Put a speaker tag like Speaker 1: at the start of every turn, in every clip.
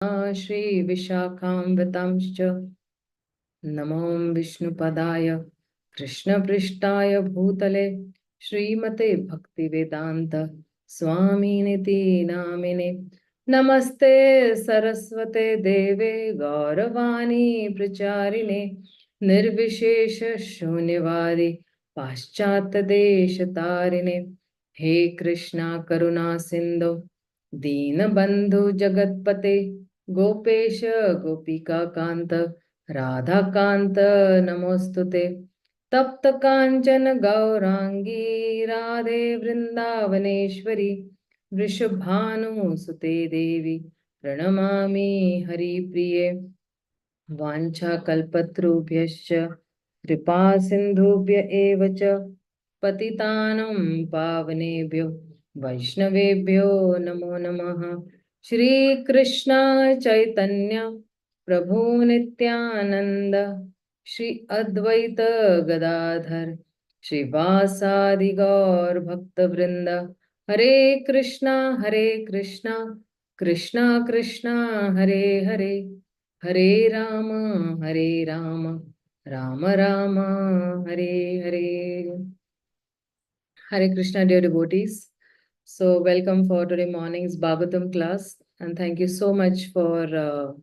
Speaker 1: Shri Vishakam Vitamscha Namo Vishnupadaya Krishna Prishtaya Bhutale Srimate Bhakti Vedanta Swami Niti Namine Namaste Saraswate Deve Gauravani Pracharine Nirvishesha Shunyavari Paschata Deshatarine He Krishna Karuna Sindhu Deenabandhu Jagatpate Gopesh Gopika Kanta Radhakant नमोस्तुते तप्त कांचन गौरांगी राधे वृंदावनेश्वरी वृषभानुसुते देवी प्रणमामि हरिप्रिये वाञ्छाकल्पतरुभ्यश्च कृपा सिन्धुभ्य एव च पतितानं पावनेभ्यो वैष्णवेभ्यो नमो नमः श्रीकृष्ण चैतन्य प्रभु नित्यानंद श्री अद्वैत गदाधर श्रीवासादि गौर भक्त वृंद हरे Krishna Krishna Krishna Hare Hare Hare Ram Ram Ram Hare Hare. Hare Krishna, dear devotees. So welcome for today morning's Bhagavatam class, and thank you so much for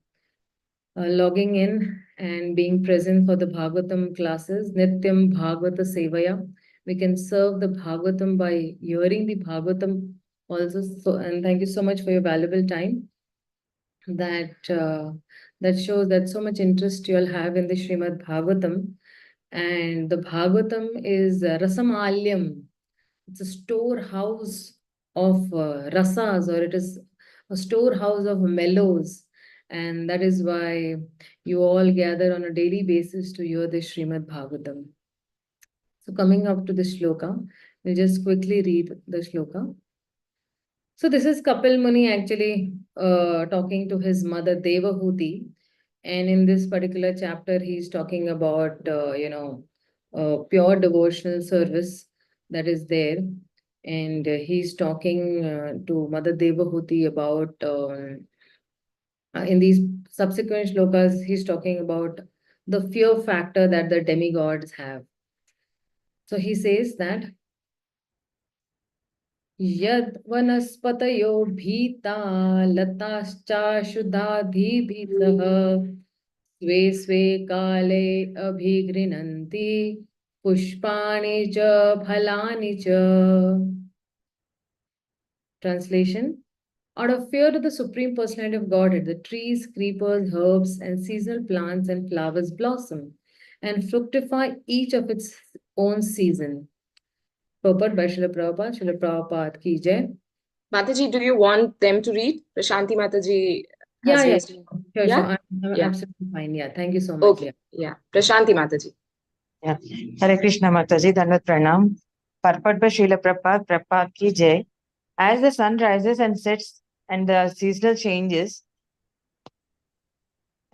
Speaker 1: logging in and being present for the Bhagavatam classes. Nityam Bhagavata Sevaya. We can serve the Bhagavatam by hearing the Bhagavatam also. So, and thank you so much for your valuable time. That shows that so much interest you all have in the Shrimad Bhagavatam. And the Bhagavatam is Rasamalyam. It's a storehouse of rasas, or it is a storehouse of mellows. And that is why you all gather on a daily basis to hear the Shrimad Bhagavatam. So coming up to the shloka, we'll just quickly read the shloka. So this is Kapil Muni actually talking to his mother Devahuti. And in this particular chapter, he's talking about, pure devotional service that is there. And he's talking to Mother Devahuti about, in these subsequent shlokas, he's talking about the fear factor that the demigods have. So he says that Yad vanaspatayo bhita latascha स्वे स्वे काले अभिगृह्णन्ति पुष्पाणि च फलानि च. Translation: out of fear to the Supreme Personality of Godhead, the trees, creepers, herbs, and seasonal plants and flowers blossom and fructify each of its own season. Purport by Srila Prabhupada. Srila Prabhupada ki jai.
Speaker 2: Mataji, do you want them to read? Prashanti Mataji has raised.
Speaker 1: Sure,
Speaker 2: Yeah?
Speaker 1: I'm
Speaker 2: Yeah.
Speaker 1: absolutely fine. Yeah, thank you so much.
Speaker 2: Okay. Yeah. Prashanti Mataji.
Speaker 3: Yeah. Hare Krishna Mataji, Dandat Pranam. Purport by Srila Prabhupada, Prabhupada ki jai. As the sun rises and sets and the seasonal changes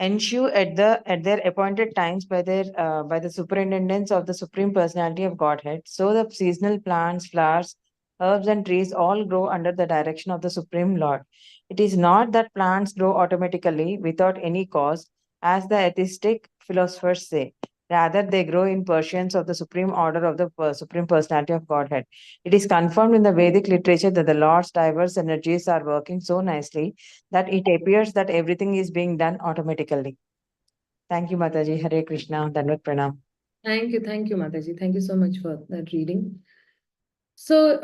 Speaker 3: ensue at their appointed times by the superintendence of the Supreme Personality of Godhead, so the seasonal plants, flowers, herbs, and trees all grow under the direction of the Supreme Lord. It is not that plants grow automatically without any cause, as the atheistic philosophers say. Rather, they grow in pursuance of the supreme order of the Supreme Personality of Godhead. It is confirmed in the Vedic literature that the Lord's diverse energies are working so nicely that it appears that everything is being done automatically. Thank you, Mataji. Hare Krishna. Dandavat Pranam.
Speaker 1: Thank you, Mataji. Thank you so much for that reading. So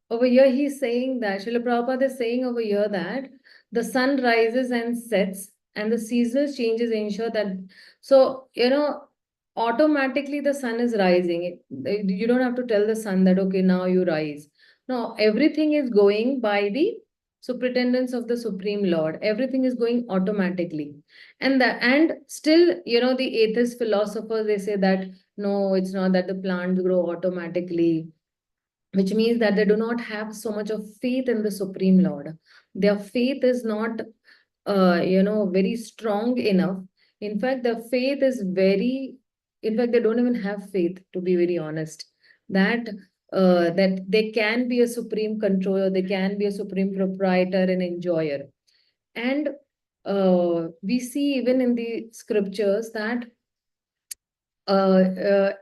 Speaker 1: over here he's saying that Srila Prabhupada is saying over here that the sun rises and sets and the seasonal changes ensure that, so automatically the sun is rising. You don't have to tell the sun that okay, now you rise. No, everything is going by the superintendence of the Supreme Lord. Everything is going automatically. And still, the atheist philosophers, they say that no, it's not that the plants grow automatically, which means that they do not have so much of faith in the Supreme Lord. Their faith is not, very strong enough. In fact, their faith is in fact, they don't even have faith, to be very honest, that that they can be a supreme controller, they can be a supreme proprietor and enjoyer. And we see even in the scriptures that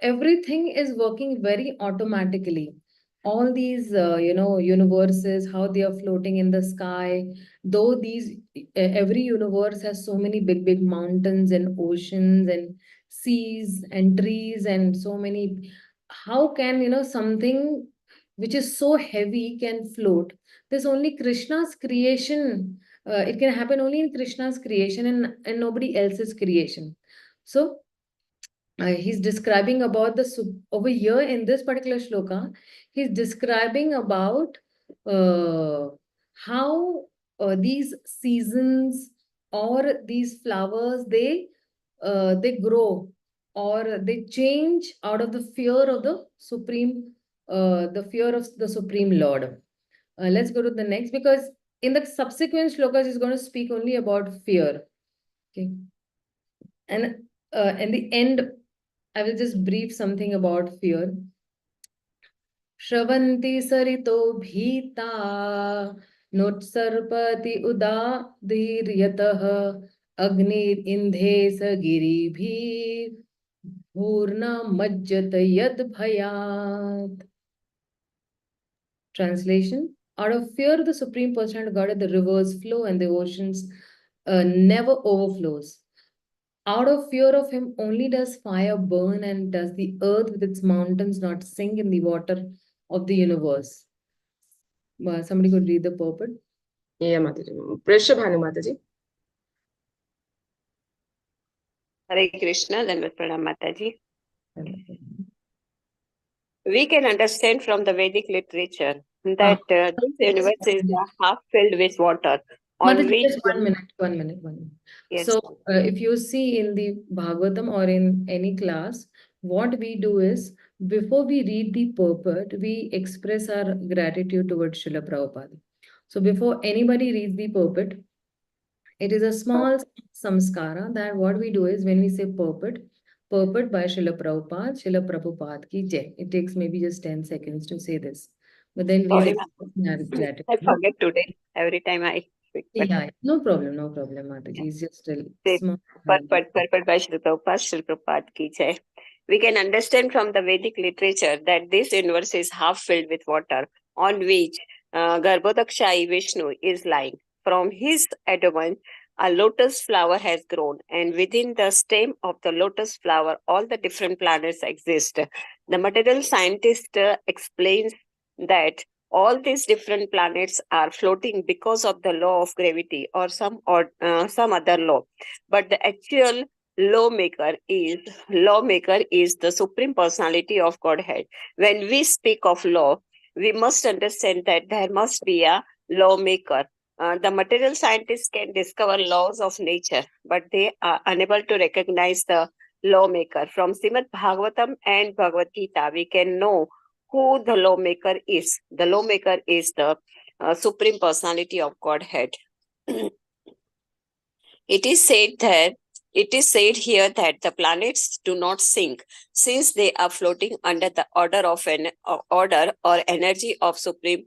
Speaker 1: everything is working very automatically. All these, universes, how they are floating in the sky, though every universe has so many big, big mountains and oceans and seas and trees and so many. How can, something which is so heavy can float? There's only Krishna's creation. It can happen only in Krishna's creation and nobody else's creation. So, he's describing about over here in this particular shloka, he's describing about how these seasons or these flowers they grow or they change out of the fear of the fear of the Supreme Lord. Let's go to the next, because in the subsequent shlokas he's going to speak only about fear. Okay, and in the end I will just brief something about fear. Shravanti sarito bhita notsarpati udadiriyatah agnir indhe sagiribhi bhurna majjata yad bhayat. Translation: out of fear of the Supreme Personality of Godhead, the rivers flow and the oceans never overflows. Out of fear of him only does fire burn and does the earth with its mountains not sink in the water of the universe. Somebody could read the purport.
Speaker 2: Yeah, Mataji. Bhanu Mataji.
Speaker 4: Hare Krishna, Dandavat Pranam Mataji. We can understand from the Vedic literature that this universe is half filled with water.
Speaker 1: Mataji, just 1 minute, 1 minute, 1 minute.
Speaker 4: Yes.
Speaker 1: So, if you see in the Bhagavatam or in any class, what we do is, before we read the purport, we express our gratitude towards Srila Prabhupada. So, before anybody reads the purport, it is a small samskara that what we do is when we say purport by Srila Prabhupada ki jai. It takes maybe just 10 seconds to say this. But then we
Speaker 4: Sorry,
Speaker 1: are gratitude.
Speaker 4: I forget today every time I speak.
Speaker 1: Yeah, no problem, Mataji. It's just a small.
Speaker 4: Purport by Srila Prabhupada ki jai. We can understand from the Vedic literature that this universe is half filled with water, on which Garbhodakshai Vishnu is lying. From his abdomen, a lotus flower has grown, and within the stem of the lotus flower, all the different planets exist. The material scientist explains that all these different planets are floating because of the law of gravity or some other law. But the actual lawmaker is the Supreme Personality of Godhead. When we speak of law, we must understand that there must be a lawmaker. The material scientists can discover laws of nature, but they are unable to recognize the lawmaker. From Srimad Bhagavatam and Bhagavad Gita, we can know who the lawmaker is. The lawmaker is the Supreme Personality of Godhead. It is said here that the planets do not sink, since they are floating under the order or energy of Supreme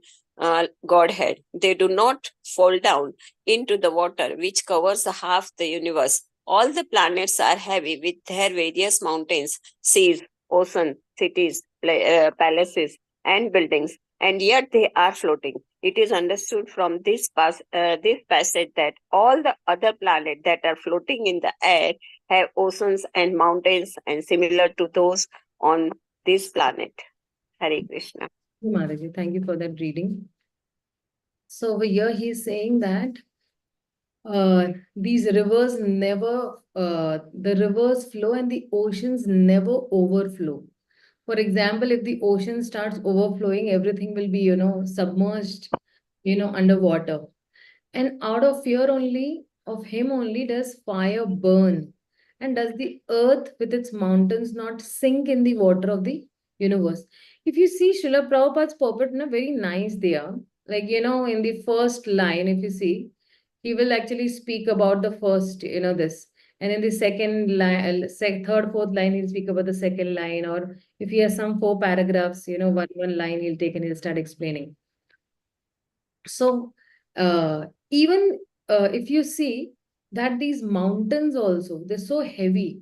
Speaker 4: Godhead. They do not fall down into the water, which covers half the universe. All the planets are heavy with their various mountains, seas, oceans, cities, palaces, and buildings, and yet they are floating. It is understood from this passage that all the other planets that are floating in the air have oceans and mountains and similar to those on this planet. Hare Krishna.
Speaker 1: Mataji, thank you for that reading. So over here he's saying that these rivers the rivers flow and the oceans never overflow. For example, if the ocean starts overflowing, everything will be, submerged, underwater. And out of fear only, of him only does fire burn. And does the earth with its mountains not sink in the water of the universe? If you see Srila Prabhupada's purport, very nice there. Like, in the first line, if you see, he will actually speak about the first, this. And in the second line, third, fourth line, he'll speak about the second line. Or if he has some 4 paragraphs, one line he'll take and he'll start explaining. So even if you see that these mountains also, they're so heavy.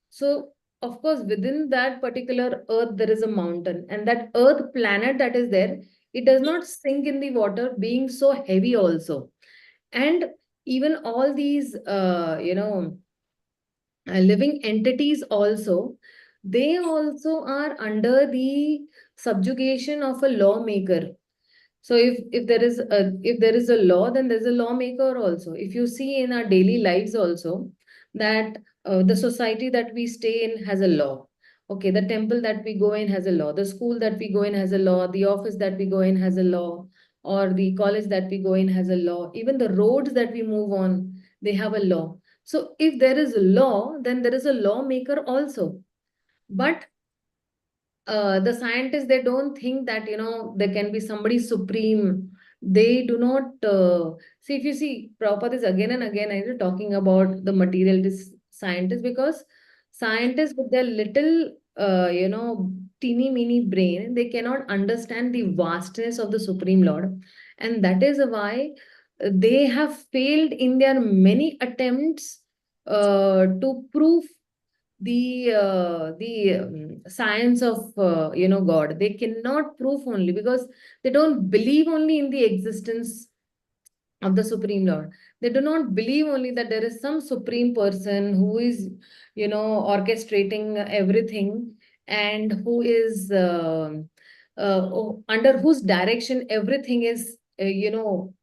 Speaker 1: So, of course, within that particular earth, there is a mountain, and that earth planet that is there, it does not sink in the water, being so heavy also. And even all these, living entities also, they also are under the subjugation of a lawmaker. So if there is a law, then there's a lawmaker also. If you see in our daily lives also, that the society that we stay in has a law. Okay, the temple that we go in has a law. The school that we go in has a law. The office that we go in has a law. Or the college that we go in has a law. Even the roads that we move on, they have a law. So if there is a law, then there is a lawmaker also. But the scientists, they don't think that there can be somebody supreme. They do not see. If you see, Prabhupada is again and again talking about the materialist scientists, because scientists with their little teeny meeny brain, they cannot understand the vastness of the Supreme Lord, and that is why they have failed in their many attempts to prove the science of God. They cannot prove, only because they don't believe only in the existence of the Supreme Lord. They do not believe only that there is some supreme person who is orchestrating everything, and who is under whose direction everything is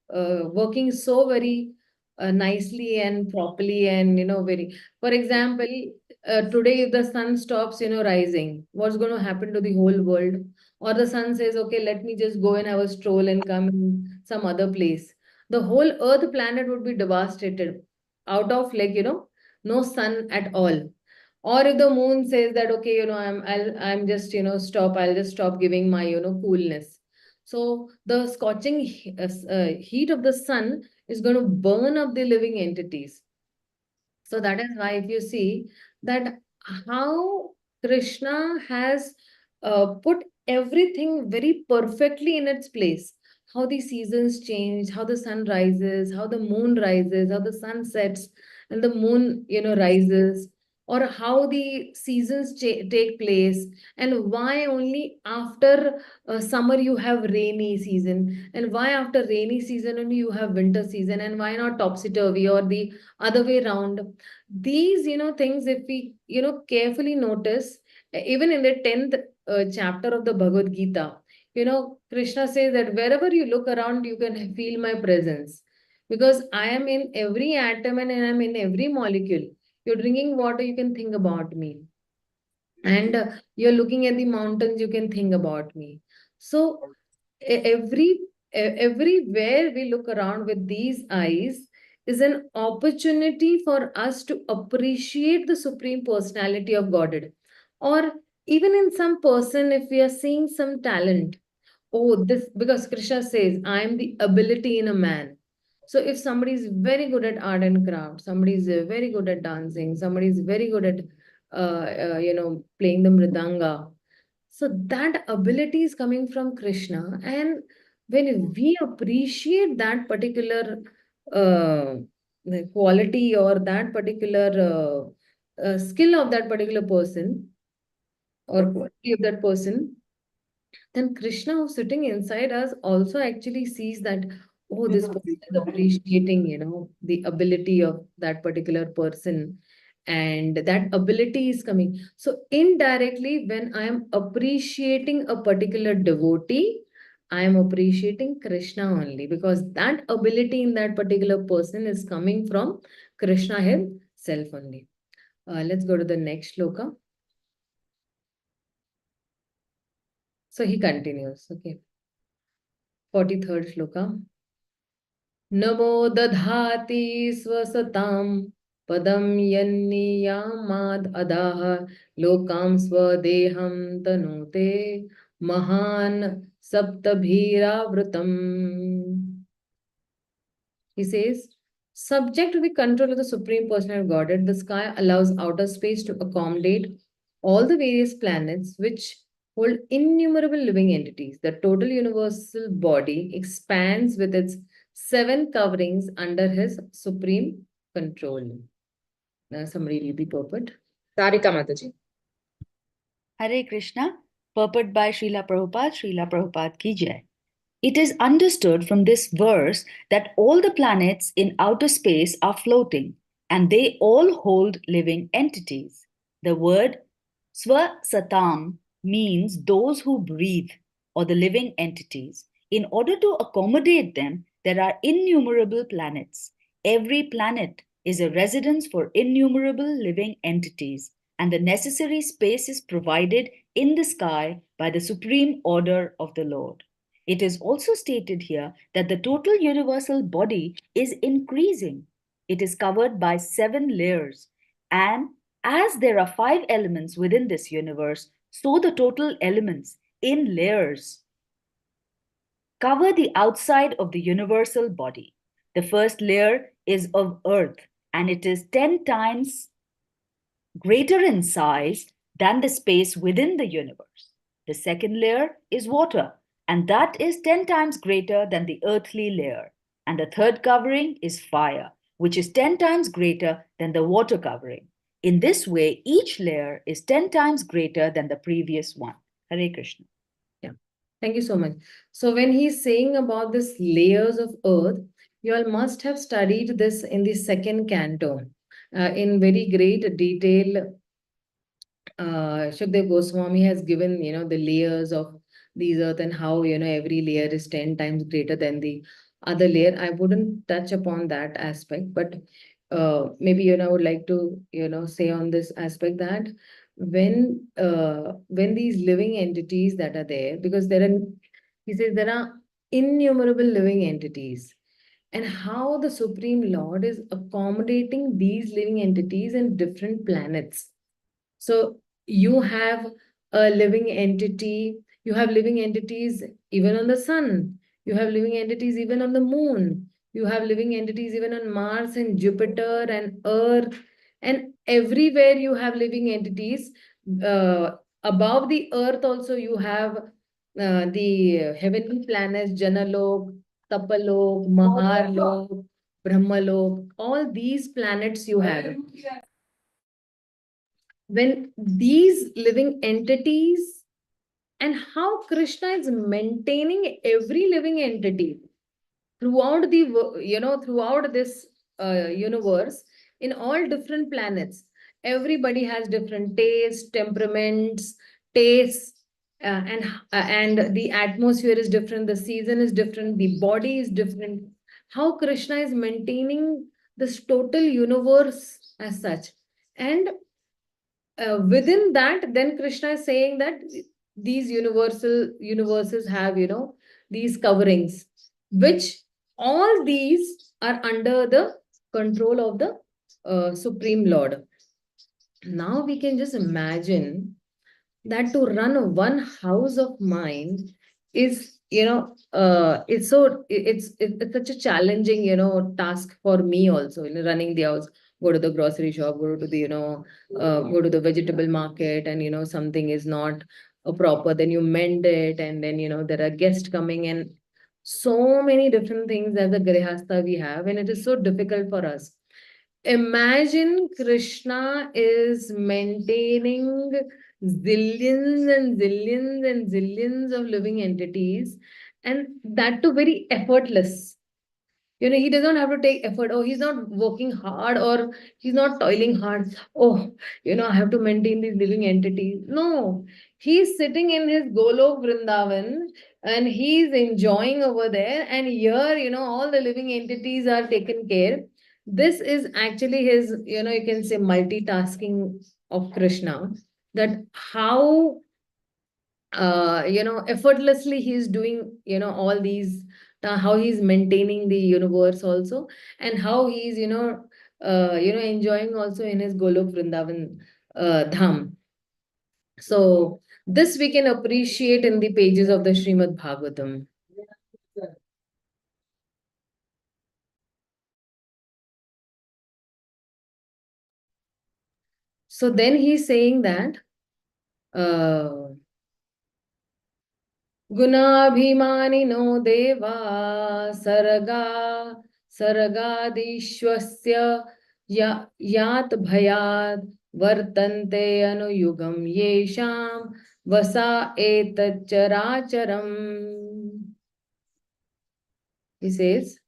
Speaker 1: working so very nicely and properly, and very, for example, today if the sun stops rising, what's going to happen to the whole world? Or the sun says, okay, let me just go and have a stroll and come in some other place, the whole earth planet would be devastated, out of no sun at all. Or if the moon says that, okay, I'm just I'll just stop giving my coolness, so the scorching heat of the sun is going to burn up the living entities. So that is why, if you see that how Krishna has put everything very perfectly in its place, how the seasons change, how the sun rises, how the moon rises, how the sun sets and the moon rises, or how the seasons take place, and why only after summer you have rainy season, and why after rainy season only you have winter season, and why not topsy-turvy or the other way around. These things, if we carefully notice, even in the 10th chapter of the Bhagavad Gita, Krishna says that wherever you look around, you can feel my presence, because I am in every atom and I am in every molecule. You're drinking water, you can think about me, and you're looking at the mountains, you can think about me. So everywhere we look around with these eyes is an opportunity for us to appreciate the Supreme Personality of Godhead. Or even in some person, if we are seeing some talent, oh, this, because Krishna says, I am the ability in a man. So if somebody is very good at art and craft, somebody is very good at dancing, somebody is very good at playing the mridanga, so that ability is coming from Krishna. And when we appreciate that particular the quality, or that particular skill of that particular person, or quality of that person, then Krishna, who's sitting inside us, also actually sees that, oh, this person is appreciating, the ability of that particular person. And that ability is coming. So indirectly, when I am appreciating a particular devotee, I am appreciating Krishna only, because that ability in that particular person is coming from Krishna himself only. Let's go to the next shloka. So he continues, okay. 43rd shloka. Namo dadhati swasataam padam yanniyamad adaha lokam swadeham tanute mahan saptabhiravrutam. He says, subject to the control of the Supreme Personality of Godhead, the sky allows outer space to accommodate all the various planets which hold innumerable living entities. The total universal body expands with its 7 coverings under his supreme control. Somebody read the purport.
Speaker 2: Sarika Mataji.
Speaker 5: Hare Krishna, purport by Srila Prabhupada ki jai. It is understood from this verse that all the planets in outer space are floating and they all hold living entities. The word Swasatam means those who breathe or the living entities. In order to accommodate them, there are innumerable planets. Every planet is a residence for innumerable living entities, and the necessary space is provided in the sky by the supreme order of the Lord. It is also stated here that the total universal body is increasing. It is covered by 7 layers, and as there are 5 elements within this universe, so the total elements in layers cover the outside of the universal body. The first layer is of earth, and it is 10 times greater in size than the space within the universe. The second layer is water, and that is 10 times greater than the earthly layer. And the third covering is fire, which is 10 times greater than the water covering. In this way, each layer is 10 times greater than the previous one. Hare Krishna.
Speaker 1: Yeah, thank you so much. So when he's saying about this layers of earth, you all must have studied this in the second canto in very great detail. Shukdev Goswami has given, the layers of these earth and how, every layer is 10 times greater than the other layer. I wouldn't touch upon that aspect, but maybe, I would like to, say on this aspect that when these living entities that are there, because he says there are innumerable living entities, and how the Supreme Lord is accommodating these living entities in different planets. So you have a living entity, you have living entities even on the sun, you have living entities even on the moon, you have living entities even on Mars and Jupiter and Earth, and everywhere you have living entities. Above the earth also you have the heavenly planets, Janalok, Tapalok, Maharlok, Brahmalok, all these planets you have. When these living entities, and how Krishna is maintaining every living entity throughout throughout this universe, in all different planets, everybody has different tastes, temperaments, tastes, and the atmosphere is different, the season is different, the body is different. How Krishna is maintaining this total universe as such, and within that, then Krishna is saying that these universes have, these coverings, which all these are under the control of the Supreme Lord. Now we can just imagine that to run one house of mind is, it's such a challenging, task for me also, running the house. Go to the grocery shop, go to the, go to the vegetable market, and, something is not proper, then you mend it, and then, there are guests coming, and so many different things as a grihastha we have, and it is so difficult for us. Imagine Krishna is maintaining zillions and zillions and zillions of living entities, and that too very effortless. He does not have to take effort. Oh, he's not working hard, or he's not toiling hard. Oh, I have to maintain these living entities. No, he's sitting in his Golok Vrindavan and he's enjoying over there. And here, all the living entities are taken care. This is actually his, you can say multitasking of Krishna, that how effortlessly he's doing, all these, how he's maintaining the universe also, and how he's, enjoying also in his Golok Vrindavan Dham. So this we can appreciate in the pages of the Shrimad Bhagavatam. So then he's saying that Gunabhimanino deva sargadishwasya yat bhayat vartante anuyugam yesham vasa etacharacharam. He says,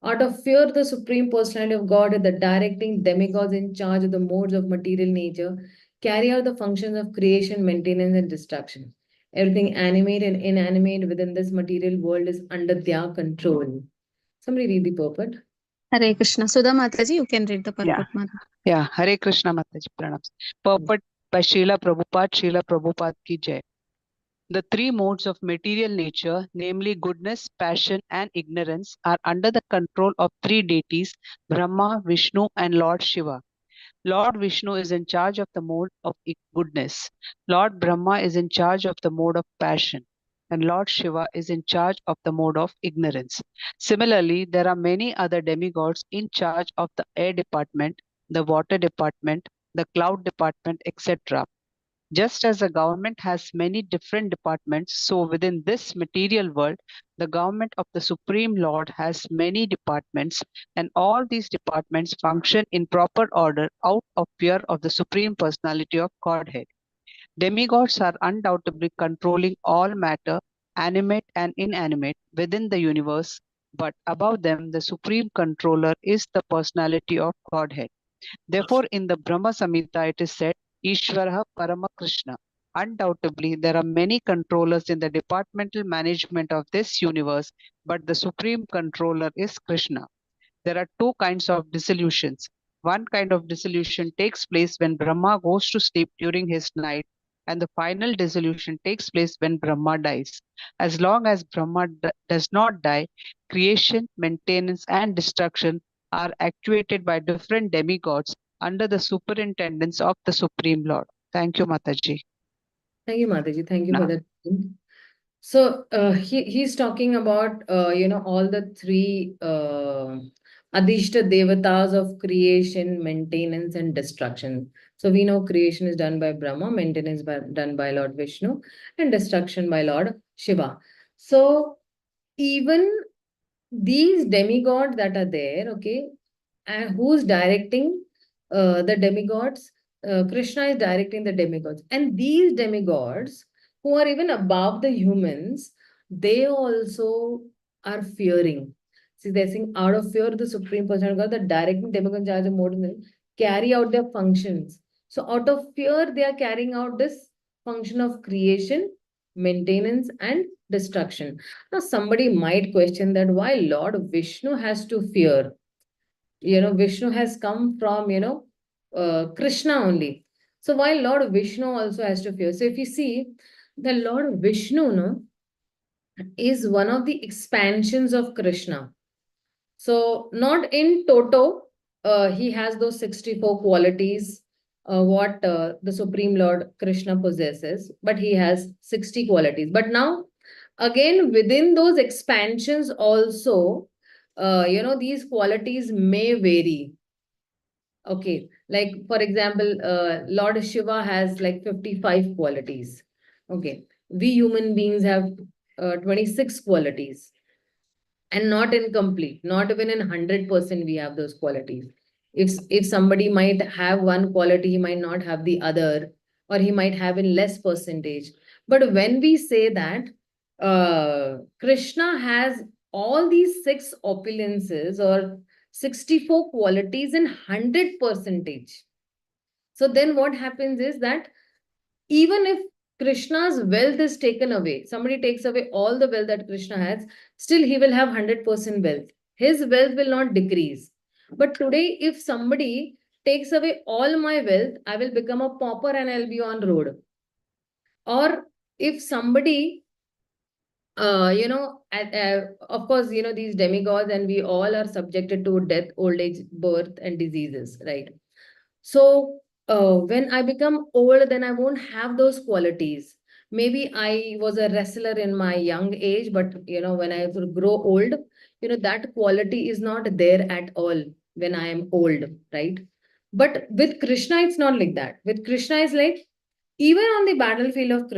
Speaker 1: out of fear, the Supreme Personality of God, the directing demigods in charge of the modes of material nature, carry out the functions of creation, maintenance, and destruction. Everything animate and inanimate within this material world is under their control. Somebody read the purport.
Speaker 6: Hare Krishna. Sudha Mataji, you can read the
Speaker 7: Yeah.
Speaker 6: purport, Mata.
Speaker 7: Yeah, Hare Krishna Mataji, pranams. Purport by Srila Prabhupada ki jai. The three modes of material nature, namely goodness, passion, and ignorance, are under the control of three deities, Brahma, Vishnu, and Lord Shiva. Lord Vishnu is in charge of the mode of goodness. Lord Brahma is in charge of the mode of passion. And Lord Shiva is in charge of the mode of ignorance. Similarly, there are many other demigods in charge of the air department, the water department, the cloud department, etc. Just as the government has many different departments, so within this material world, the government of the Supreme Lord has many departments, and all these departments function in proper order out of fear of the Supreme Personality of Godhead. Demigods are undoubtedly controlling all matter, animate and inanimate, within the universe, but above them, the Supreme Controller is the Personality of Godhead. Therefore, in the Brahma Samhita, it is said, Ishvara Parama Krishna. Undoubtedly, there are many controllers in the departmental management of this universe, but the supreme controller is Krishna. There are two kinds of dissolutions. One kind of dissolution takes place when Brahma goes to sleep during his night, and the final dissolution takes place when Brahma dies. As long as Brahma does not die, creation, maintenance, and destruction are actuated by different demigods under the superintendence of the Supreme Lord. Thank you, Mataji.
Speaker 1: Thank you, Mataji. Thank you
Speaker 7: Nah.
Speaker 1: for that. So he's talking about all the three Adishta Devatas of creation, maintenance, and destruction. So we know creation is done by Brahma, maintenance done by Lord Vishnu, and destruction by Lord Shiva. So even these demigods that are there, okay, and who's directing the demigods? Krishna is directing the demigods, and these demigods who are even above the humans, they also are fearing. See, they're saying out of fear of the Supreme Person of God, the directing demigods charge of mode carry out their functions. So out of fear, they are carrying out this function of creation, maintenance, and destruction. Now, somebody might question that why Lord Vishnu has to fear. Vishnu has come from, Krishna only. So why Lord Vishnu also has to fear? So if you see, the Lord Vishnu, no, is one of the expansions of Krishna. So not in toto, he has those 64 qualities, what the Supreme Lord Krishna possesses, but he has 60 qualities. But now, again, within those expansions also, these qualities may vary. Okay, like for example, Lord Shiva has like 55 qualities. Okay, we human beings have 26 qualities, and not incomplete. Not even in 100% we have those qualities. If somebody might have one quality, he might not have the other, or he might have in less percentage. But when we say that Krishna has all these 6 opulences or 64 qualities in 100 percentage, so then what happens is that even if Krishna's wealth is taken away, somebody takes away all the wealth that Krishna has, still he will have 100% wealth. His wealth will not decrease. But today, if somebody takes away all my wealth, I will become a pauper and I'll be on road. Or if somebody, of course, these demigods and we all are subjected to death, old age, birth, and diseases, right? So when I become old, then I won't have those qualities. Maybe I was a wrestler in my young age, but when I grow old, that quality is not there at all when I am old, right? But with Krishna, it's not like that. With Krishna, it's like even on the battlefield of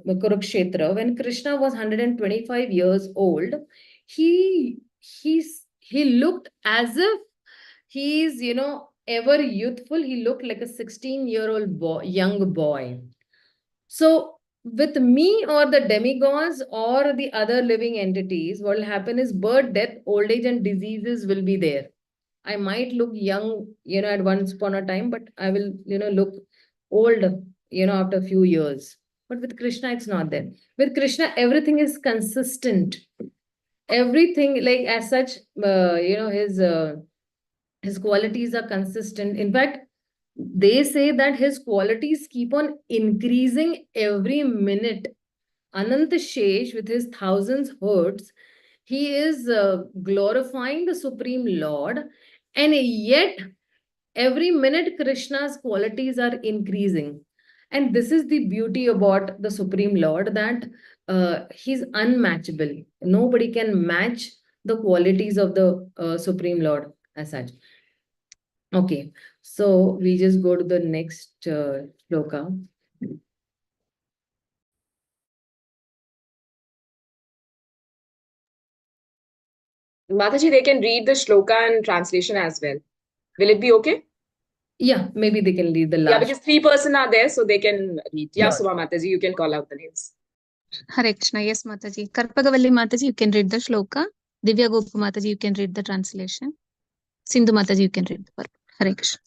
Speaker 1: Kurukshetra, when Krishna was 125 years old, he looked as if he's, ever youthful. He looked like a 16-year-old boy, young boy. So with me or the demigods or the other living entities, what will happen is birth, death, old age, and diseases will be there. I might look young, at once upon a time, but I will, look old, after a few years. But with Krishna, it's not there. With Krishna, everything is consistent. Everything, like as such, his qualities are consistent. In fact, they say that his qualities keep on increasing every minute. Ananta Shesh, with his thousands herds, he is glorifying the Supreme Lord, and yet every minute Krishna's qualities are increasing. And this is the beauty about the Supreme Lord, that he's unmatchable. Nobody can match the qualities of the Supreme Lord as such. Okay, so we just go to the next shloka.
Speaker 2: Mataji, they can read the shloka and translation as well. Will it be okay?
Speaker 1: Yeah, maybe they can read the last.
Speaker 2: Yeah, because 3 person are there, so they can read. Yeah,
Speaker 1: Sure.
Speaker 2: Suma Mataji, you can call out the names.
Speaker 6: Hare Krishna. Yes, Mataji. Karpagavalli Mataji, you can read the shloka. Divya Gopu Mataji, you can read the translation. Sindhu Mataji, you can read the purport. Hare Krishna.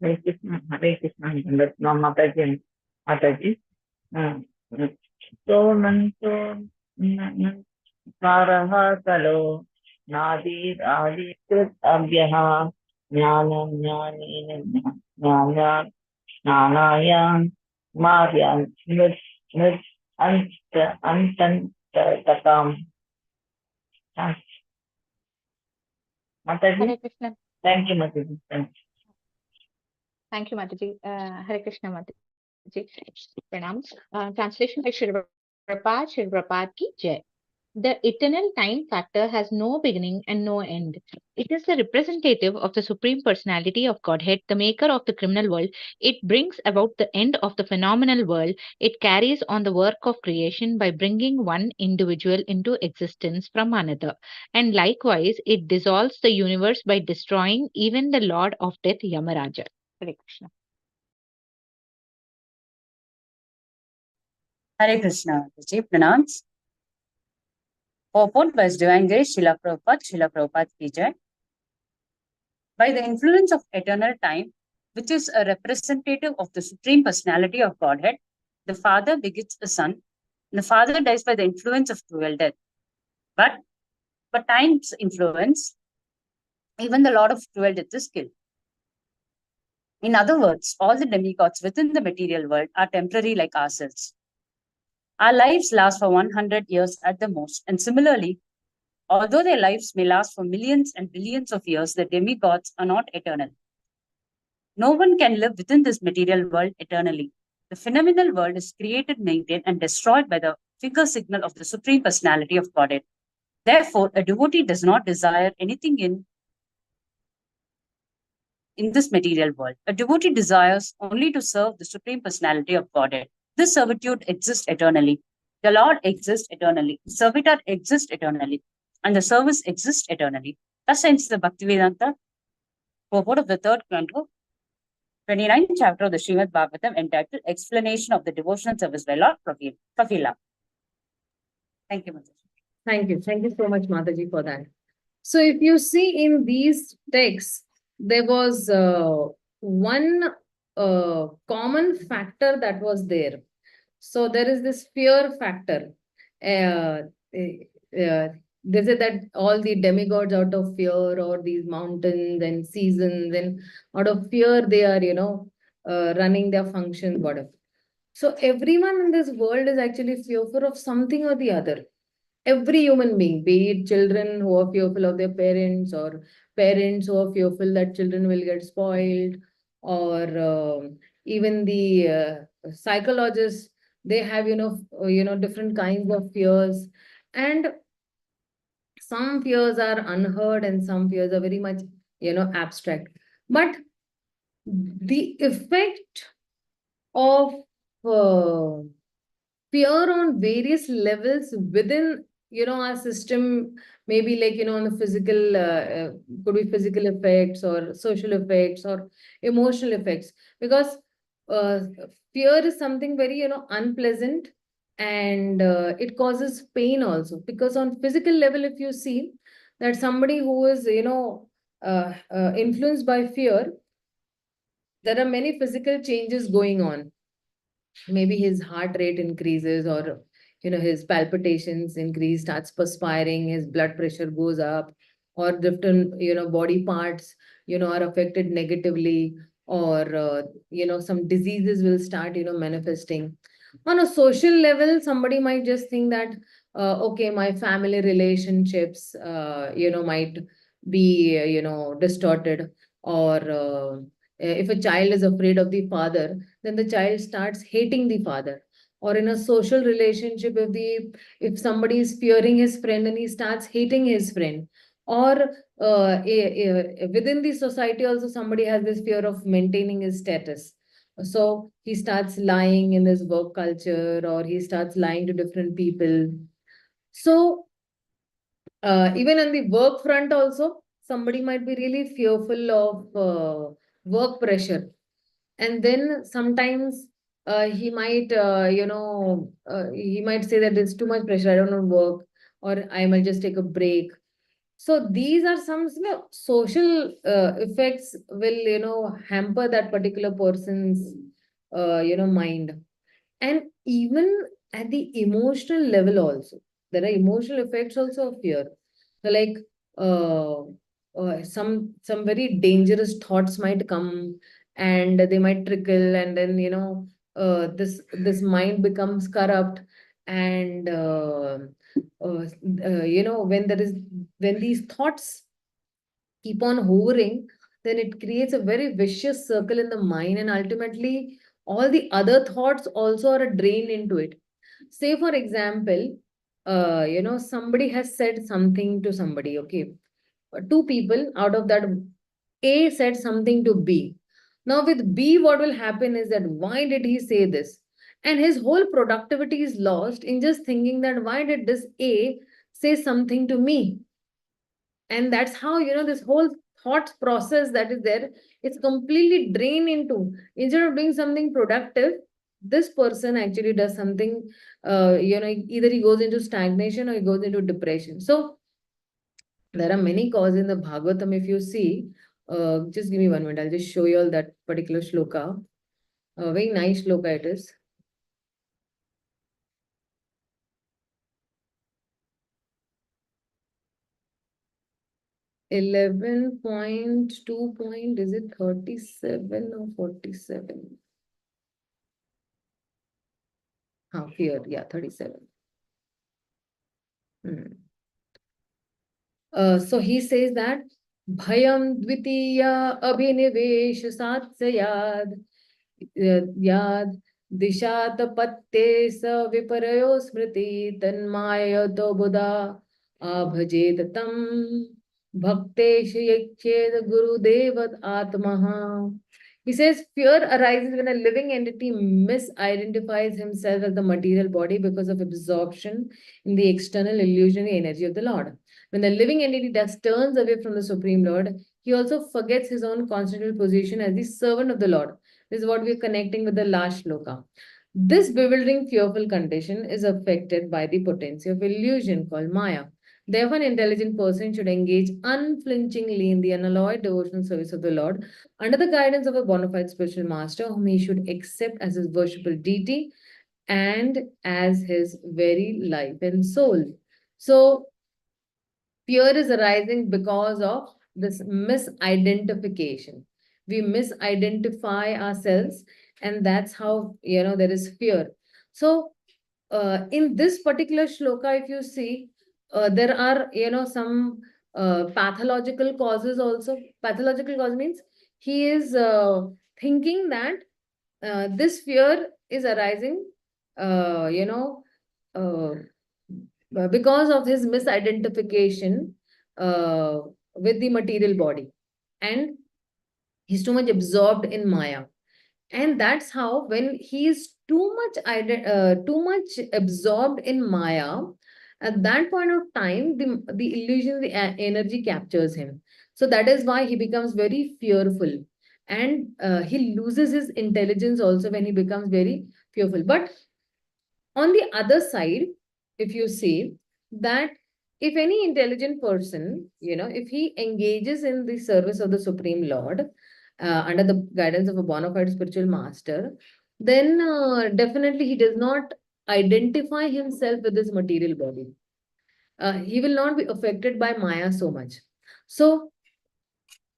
Speaker 3: Hare Krishna, Hare Krishna, Mataji, Mataji. So nanto Saraha Talo Nadi Adi Krit Abhyaha Jnanam Jnanina Jnana Jnanayan Maryan Nit Antantatam. Mataji?
Speaker 8: Hare Krishna.
Speaker 3: Thank you, Mataji.
Speaker 8: Thank you, Mataji. Hare Krishna, Mataji. Pranam. Translation by Shri Prabhupada ki Jai. The eternal time factor has no beginning and no end. It is the representative of the Supreme Personality of Godhead, the maker of the criminal world. It brings about the end of the phenomenal world. It carries on the work of creation by bringing one individual into existence from another. And likewise, it dissolves the universe by destroying even the Lord of Death, Yamaraja. Hare Krishna.
Speaker 9: Hare Krishna. Pranams. Purport by His Divine Grace Srila Prabhupada ki Jai. By the influence of eternal time, which is a representative of the Supreme Personality of Godhead, the Father begets a son, and the Father dies by the influence of cruel death. But time's influence, even the Lord of cruel death is killed. In other words, all the demigods within the material world are temporary like ourselves. Our lives last for 100 years at the most, and similarly, although their lives may last for millions and billions of years, the demigods are not eternal. No one can live within this material world eternally. The phenomenal world is created, maintained, and destroyed by the finger signal of the Supreme Personality of Godhead. Therefore, a devotee does not desire anything in this material world. A devotee desires only to serve the Supreme Personality of Godhead. This servitude exists eternally. The Lord exists eternally. The servitor exists eternally. And the service exists eternally. Thus ends the Bhaktivedanta purport of the third canto, 29th chapter of the Shrimad Bhagavatam, entitled Explanation of the Devotional Service by Lord Kafila. Thank you, Mataji.
Speaker 1: Thank you. Thank you so much, Mataji, for that. So if you see in these texts, there was one common factor that was there. So there is this fear factor. They say that all the demigods out of fear, or these mountains and seasons, and out of fear they are, running their functions, whatever. So everyone in this world is actually fearful of something or the other. Every human being, be it children who are fearful of their parents, or parents who are fearful that children will get spoiled, or even the psychologists, they have, different kinds of fears. And some fears are unheard and some fears are very much, abstract. But the effect of fear on various levels within, our system, maybe like, on the physical, could be physical effects or social effects or emotional effects, because uh, fear is something very, unpleasant, and it causes pain also, because on physical level, if you see that somebody who is, influenced by fear, there are many physical changes going on. Maybe his heart rate increases, or his palpitations increase, starts perspiring, his blood pressure goes up, or different body parts are affected negatively, or some diseases will start manifesting. On a social level, somebody might just think that okay, my family relationships might be distorted, or if a child is afraid of the father, then the child starts hating the father. Or in a social relationship, if somebody is fearing his friend, and he starts hating his friend. Or within the society also, somebody has this fear of maintaining his status, so he starts lying in his work culture, or he starts lying to different people. So even on the work front also, somebody might be really fearful of work pressure, and then sometimes he might say that it's too much pressure, I don't want to work, or I might just take a break. So these are some, social effects will hamper that particular person's mind. And even at the emotional level also, there are emotional effects also of fear. So like some very dangerous thoughts might come, and they might trickle, and then this mind becomes corrupt. And when these thoughts keep on hovering, then it creates a very vicious circle in the mind, and ultimately all the other thoughts also are a drain into it. Say for example, somebody has said something to somebody, okay? Two people out of that, A said something to B. Now with B, what will happen is that why did he say this? And his whole productivity is lost in just thinking that why did this A say something to me? And that's how this whole thought process that is there, it's completely drained into, instead of doing something productive, this person actually does something, either he goes into stagnation or he goes into depression. So there are many causes in the Bhagavatam. If you see, just give me 1 minute, I'll just show you all that particular shloka. Very nice shloka it is. Eleven point two point, is it 37 or 47? Fear, yeah, 37. So he says that Bhayam Dvitiya Abhinivesh Satsayad Yad Dishat Patte Sa Viparayo Smriti Tanmayato Buddha Abhajedatam Bhaktesh Yakched Gurudevat Atmaha. He says fear arises when a living entity misidentifies himself as the material body because of absorption in the external illusionary energy of the Lord. When the living entity thus turns away from the Supreme Lord, he also forgets his own constitutional position as the servant of the Lord. This is what we are connecting with the last shloka. This bewildering, fearful condition is affected by the potency of illusion called Maya. Therefore, an intelligent person should engage unflinchingly in the unalloyed devotional service of the Lord under the guidance of a bona fide spiritual master, whom he should accept as his worshipful deity and as his very life and soul. So, fear is arising because of this misidentification. We misidentify ourselves, and that's how there is fear. So in this particular shloka, if you see, there are some pathological causes also. Pathological cause means he is thinking that this fear is arising uh, you know uh, because of his misidentification uh, with the material body, and he's too much absorbed in Maya. And that's how, when he is too much absorbed in Maya, at that point of time, the illusion, the energy captures him. So that is why he becomes very fearful. And he loses his intelligence also when he becomes very fearful. But on the other side, if you see that, if any intelligent person, if he engages in the service of the Supreme Lord, under the guidance of a bona fide spiritual master, then definitely he does not identify himself with this material body. He will not be affected by Maya so much. So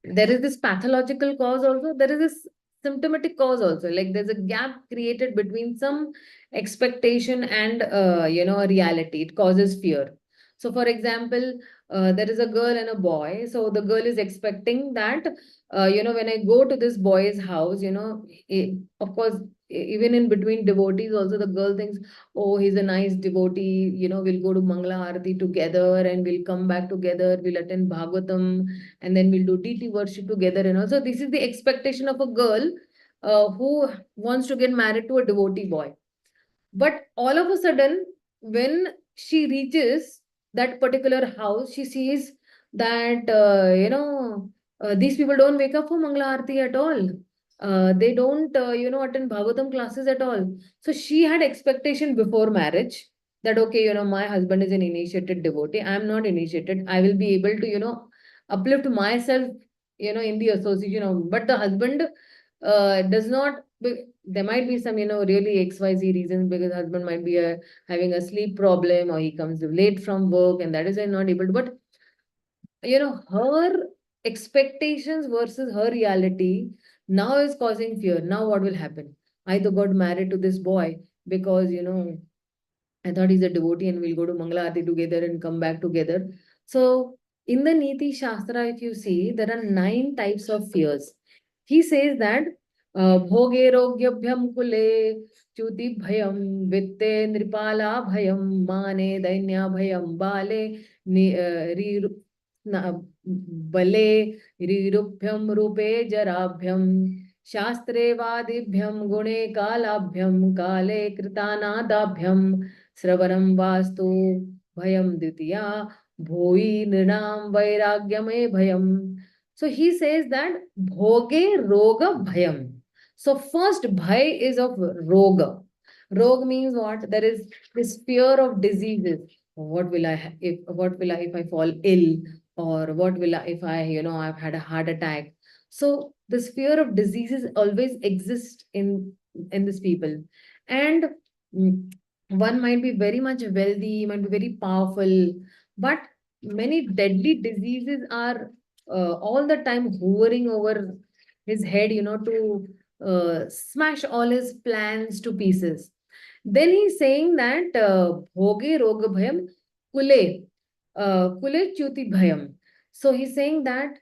Speaker 1: there is this pathological cause also, there is this symptomatic cause also, like there's a gap created between some expectation and a reality. It causes fear. So for example, there is a girl and a boy, so the girl is expecting that when I go to this boy's house, of course, even in between devotees also, the girl thinks, oh, he's a nice devotee, we'll go to Mangala Arati together and we'll come back together, we'll attend Bhagavatam, and then we'll do DT worship together. And also, this is the expectation of a girl who wants to get married to a devotee boy. But all of a sudden, when she reaches that particular house, she sees that, these people don't wake up for Mangala Arati at all. They don't, attend Bhagavatam classes at all. So she had expectation before marriage that, okay, my husband is an initiated devotee. I'm not initiated. I will be able to, uplift myself, in the association of, but the husband does not, there might be some, really XYZ reasons, because husband might be having a sleep problem, or he comes late from work, and that is why not able to. But, her expectations versus her reality now is causing fear. Now what will happen? I got married to this boy because, I thought he's a devotee and we'll go to Mangala Aarti together and come back together. So in the Niti Shastra, if you see, there are 9 types of fears. He says that bhoge rogyabhyam kule chuti bhayam vitte nripala bhayam mane dainya bhayam bale bale rirubhyam rupe jarabhyam शास्त्रे वादिभ्यम गुणे कालाभ्यम काले कृतानादाभ्यम श्रवणं वास्तु भयम द्वितीया भोई नृणाम वैराग्यमे भयम. So he says that bhoge roga bhayam. So first bhay is of roga. Rog means what? There is this fear of diseases. What will I if I fall ill, or what will I if I I've had a heart attack. So this fear of diseases always exists in these people. And one might be very much wealthy, might be very powerful, but many deadly diseases are all the time hovering over his head, to smash all his plans to pieces. Then he's saying that bhoge roga bhayam kule chuti bhayam. So he's saying that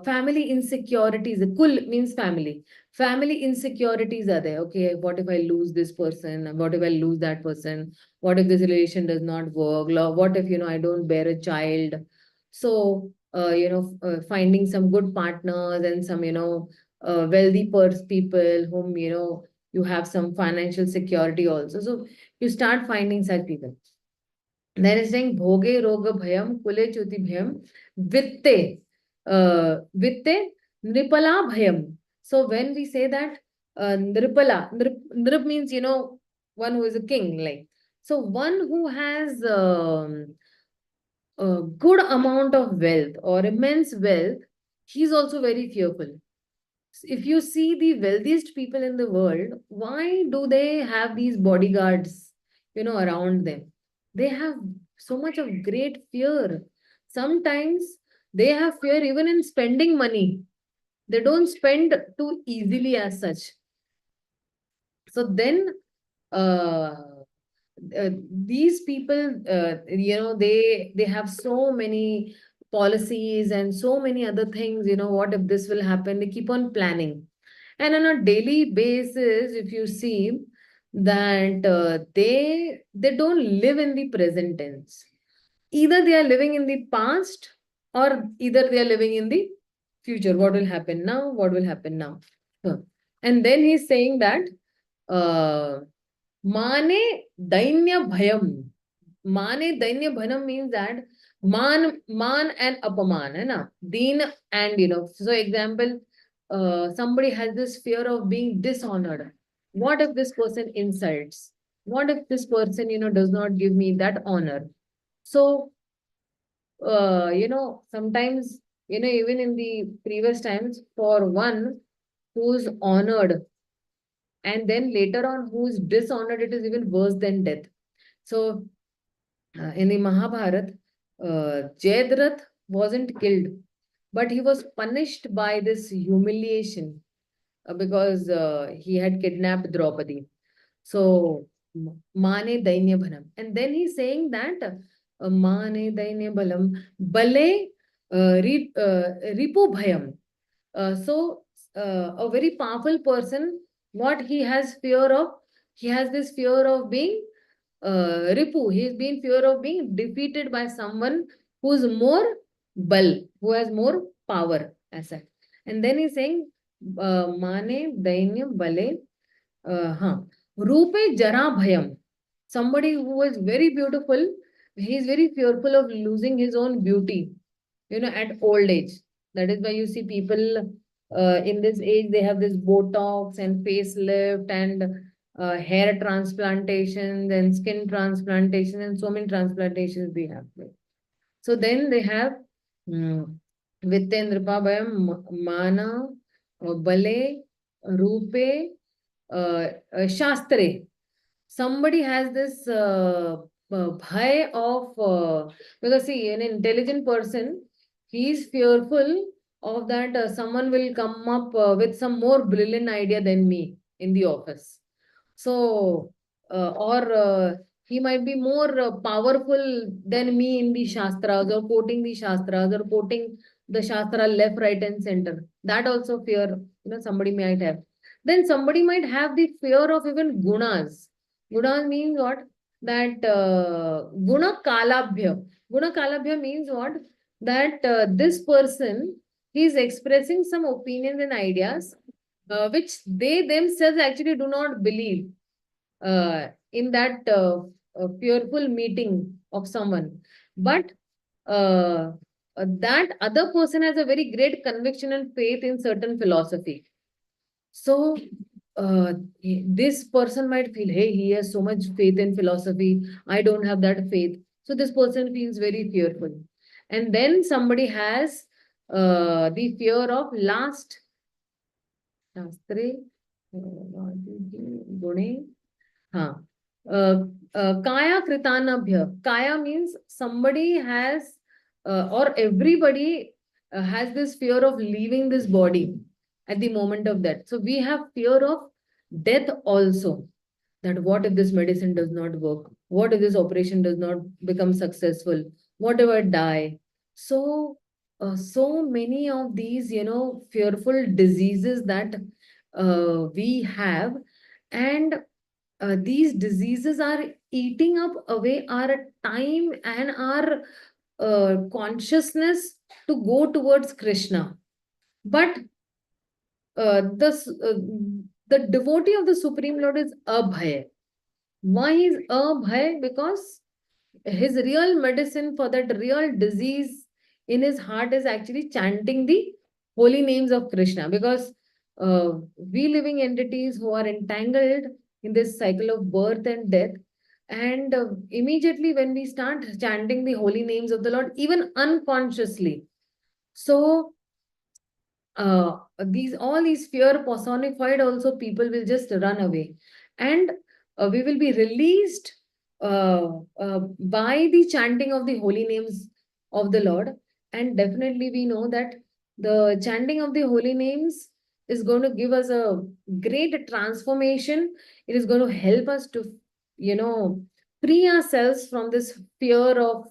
Speaker 1: family insecurities, kul means family. Family insecurities are there. Okay, what if I lose this person? What if I lose that person? What if this relation does not work? What if, I don't bear a child? So, finding some good partners and some, wealthy people whom, you have some financial security also. So you start finding such people. Then it's saying bhoge roga bhayam kule chuti bhayam vitte vitte nripala bhayam. So when we say that nripala, nrip means, one who is a king, like. So one who has a good amount of wealth or immense wealth, he's also very fearful. If you see the wealthiest people in the world, why do they have these bodyguards, around them? They have so much of great fear. Sometimes they have fear even in spending money. They don't spend too easily as such. So then, uh, these people, they have so many policies and so many other things. What if this will happen? They keep on planning. And on a daily basis, if you see that they don't live in the present tense. Either they are living in the past, or either they are living in the future. What will happen now? What will happen now? And then he's saying that Mane Dainya Bhayam. Mane Dainya Bhanam means that man and apaman, hai na? Deen and, so example, somebody has this fear of being dishonored. What if this person insults? What if this person, does not give me that honor? So, sometimes, even in the previous times, for one who's honored and then later on who's dishonored, it is even worse than death. So, in the Mahabharata, Jayadratha wasn't killed, but he was punished by this humiliation because he had kidnapped Draupadi. So, Mane Dainya Bhanam. And then he's saying that Mane Dainya Balam Bale Ripu Bhayam. So, a very powerful person, what he has fear of, he has this fear of being Ripu. He's been fear of being defeated by someone who's more bal, who has more power as such. And then he's saying, Mane Dainya Bale, Rupe Jara Bhayam. Somebody who is very beautiful, he's very fearful of losing his own beauty, at old age. That is why you see people in this age, they have this Botox and facelift and hair transplantations and skin transplantation and so many transplantations they have. So then they have Vittendra Bhayam, Mana, Bale, Rupe, Shastre. Somebody has this bhai of, because see, an intelligent person, he is fearful of that someone will come up with some more brilliant idea than me in the office. So, or he might be more powerful than me in the Shastras or quoting the Shastras or quoting the Shastra left, right, and center. That also fear, somebody might have. Then somebody might have the fear of even gunas. Gunas means what? That guna kalabhya. Guna kalabhya means what? That this person, he is expressing some opinions and ideas which they themselves actually do not believe in that fearful meeting of someone. But that other person has a very great conviction and faith in certain philosophy. So this person might feel, hey, he has so much faith in philosophy. I don't have that faith. So this person feels very fearful. And then somebody has the fear of last Shastre, Gune. Kaya Kritanabhya. Kaya means somebody has, or everybody has this fear of leaving this body at the moment of death. So we have fear of death also. That what if this medicine does not work? What if this operation does not become successful? What if I die? So, so many of these, fearful diseases that we have, and these diseases are eating up away our time and our consciousness to go towards Krishna. But the devotee of the Supreme Lord is Abhay. Why is Abhay? Because his real medicine for that real disease in his heart is actually chanting the holy names of Krishna. Because we living entities who are entangled in this cycle of birth and death, and immediately when we start chanting the holy names of the Lord, even unconsciously, so all these fear personified also, people will just run away, and we will be released by the chanting of the holy names of the Lord. And definitely we know that the chanting of the holy names is going to give us a great transformation. It is going to help us to free ourselves from this fear of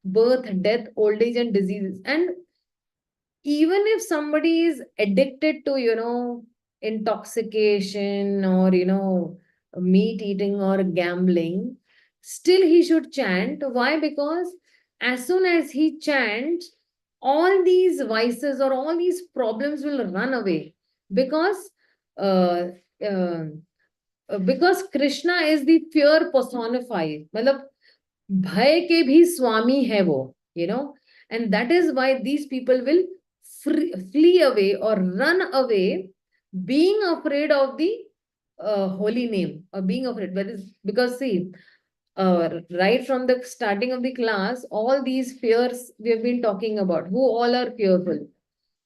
Speaker 1: birth, death, old age, and diseases. And even if somebody is addicted to intoxication or meat eating or gambling, still he should chant. Why? Because as soon as he chants, all these vices or all these problems will run away. Because because Krishna is the fear personified. मतलब भय के भी स्वामी है वो, you know, and that is why these people will flee away or run away, being afraid of the holy name, or being afraid. But it's because see, right from the starting of the class, all these fears we have been talking about, who all are fearful.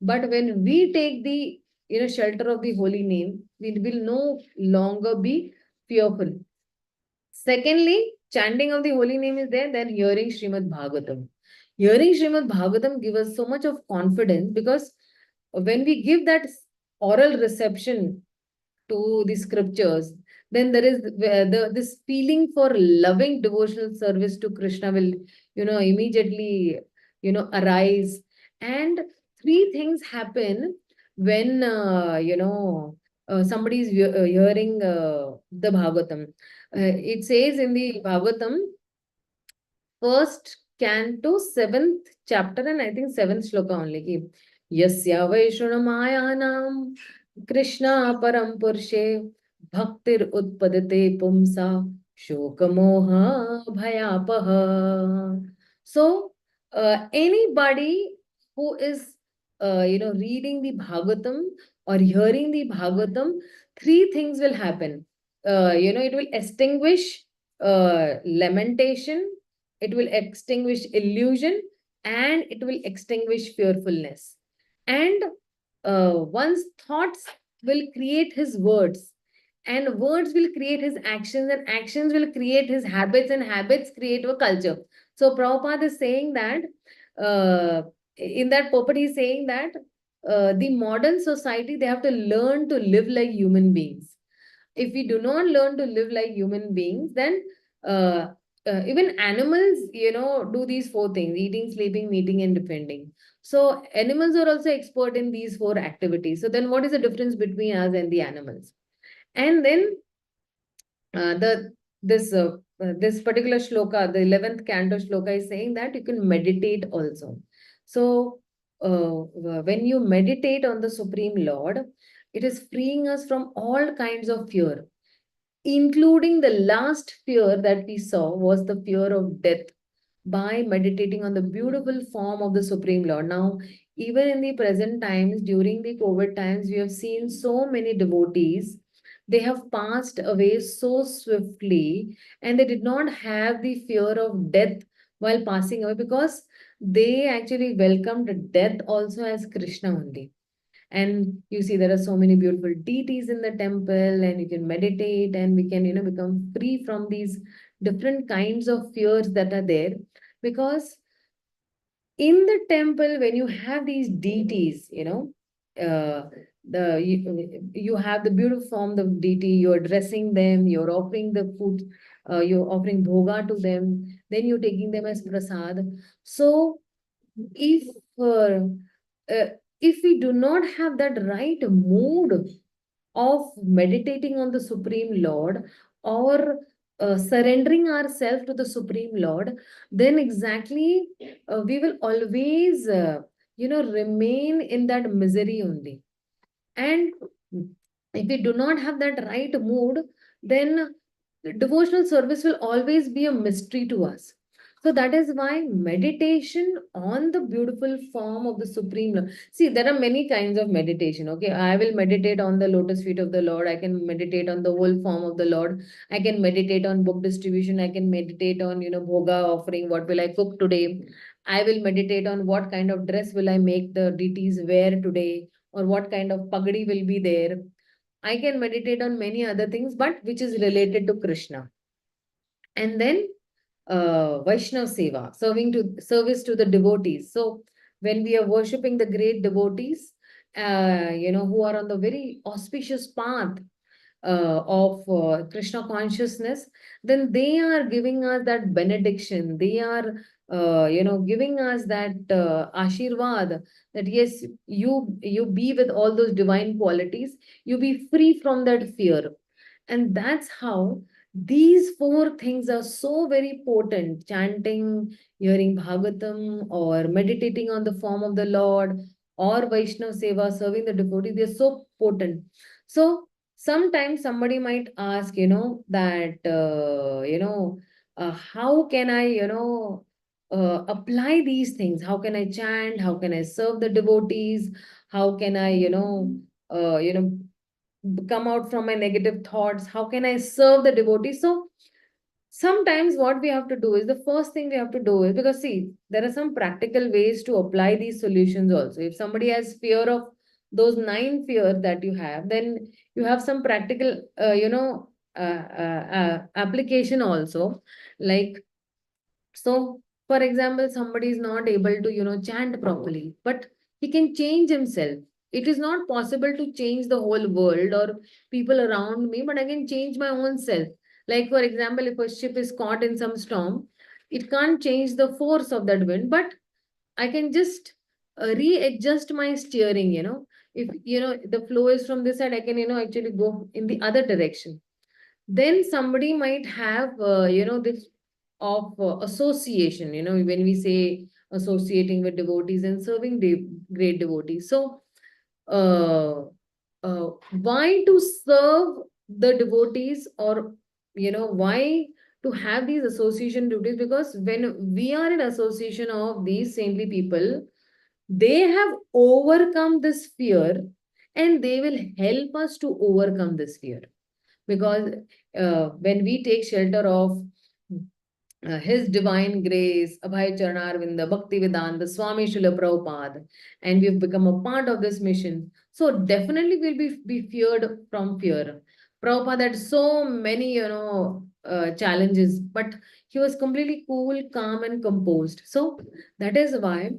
Speaker 1: But when we take the shelter of the holy name, we will no longer be fearful. Secondly, chanting of the holy name is there, then hearing Shrimad Bhagavatam. Hearing Shrimad Bhagavatam gives us so much of confidence, because when we give that oral reception to the scriptures, then there is this feeling for loving devotional service to Krishna will, immediately, arise. And three things happen when, somebody is hearing the Bhagavatam. It says in the Bhagavatam, first canto, 7th chapter, and I think 7th shloka only. Ki, Yasya Vaishunamayanam Krishna Param Purshe Bhaktir Utpadate Pumsa Shokamoha Bhayapaha. So, anybody who is, reading the Bhagavatam or hearing the Bhagavatam, three things will happen. It will extinguish lamentation, it will extinguish illusion, and it will extinguish fearfulness. And one's thoughts will create his words, and words will create his actions, and actions will create his habits, and habits create a culture. So Prabhupada is saying that, in that purport, he is saying that the modern society, they have to learn to live like human beings. If we do not learn to live like human beings, then even animals, do these four things: eating, sleeping, mating, and defending. So animals are also expert in these four activities. So then what is the difference between us and the animals? And then this particular shloka, the 11th canto shloka, is saying that you can meditate also. So when you meditate on the Supreme Lord, it is freeing us from all kinds of fear, including the last fear that we saw was the fear of death, by meditating on the beautiful form of the Supreme Lord. Now, even in the present times, during the COVID times, we have seen so many devotees. They have passed away so swiftly, and they did not have the fear of death while passing away, because they actually welcomed death also as Krishna only. And you see, there are so many beautiful deities in the temple, and you can meditate, and we can, become free from these different kinds of fears that are there. Because in the temple, when you have these deities, you have the beautiful form of deity, you're addressing them, you're offering the food, you're offering bhoga to them, then you're taking them as prasad. So if uh, uh, if we do not have that right mood of meditating on the Supreme Lord, or surrendering ourselves to the Supreme Lord, then exactly we will always, remain in that misery only. And if we do not have that right mood, then devotional service will always be a mystery to us. So that is why meditation on the beautiful form of the Supreme Lord. See, there are many kinds of meditation. Okay, I will meditate on the lotus feet of the Lord. I can meditate on the whole form of the Lord. I can meditate on book distribution. I can meditate on, bhoga offering. What will I cook today? I will meditate on what kind of dress will I make the deities wear today, or what kind of pagadi will be there. I can meditate on many other things, but which is related to Krishna. And then Vaishnav Seva, service to the devotees. So when we are worshipping the great devotees, who are on the very auspicious path of Krishna consciousness, then they are giving us that benediction. They are, giving us that ashirvad, that yes, you be with all those divine qualities, you be free from that fear. And that's how these four things are so very potent: chanting, hearing Bhagavatam, or meditating on the form of the Lord, or Vaishnav Seva, serving the devotee, they're so potent. So sometimes somebody might ask, that, how can I, apply these things? How can I chant? How can I serve the devotees? How can I, come out from my negative thoughts? How can I serve the devotees? So sometimes what we have to do is, the first thing we have to do is, because see, there are some practical ways to apply these solutions also. If somebody has fear of those 9 fears that you have, then you have some practical, application also. Like, so for example, somebody is not able to, chant properly, but he can change himself. It is not possible to change the whole world or people around me, but I can change my own self. Like, for example, if a ship is caught in some storm, it can't change the force of that wind, but I can just readjust my steering, If, the flow is from this side, I can, actually go in the other direction. Then somebody might have, this of association, when we say associating with devotees and serving great devotees. So, uh, why to serve the devotees, or, why to have these association duties? Because when we are in association of these saintly people, they have overcome this fear, and they will help us to overcome this fear. Because when we take shelter of His Divine Grace, Abhay Charanarvinda, Bhakti Vedanta, Swami Srila Prabhupada, and we've become a part of this mission. So definitely we'll be feared from fear. Prabhupada had so many, challenges, but he was completely cool, calm, and composed. So that is why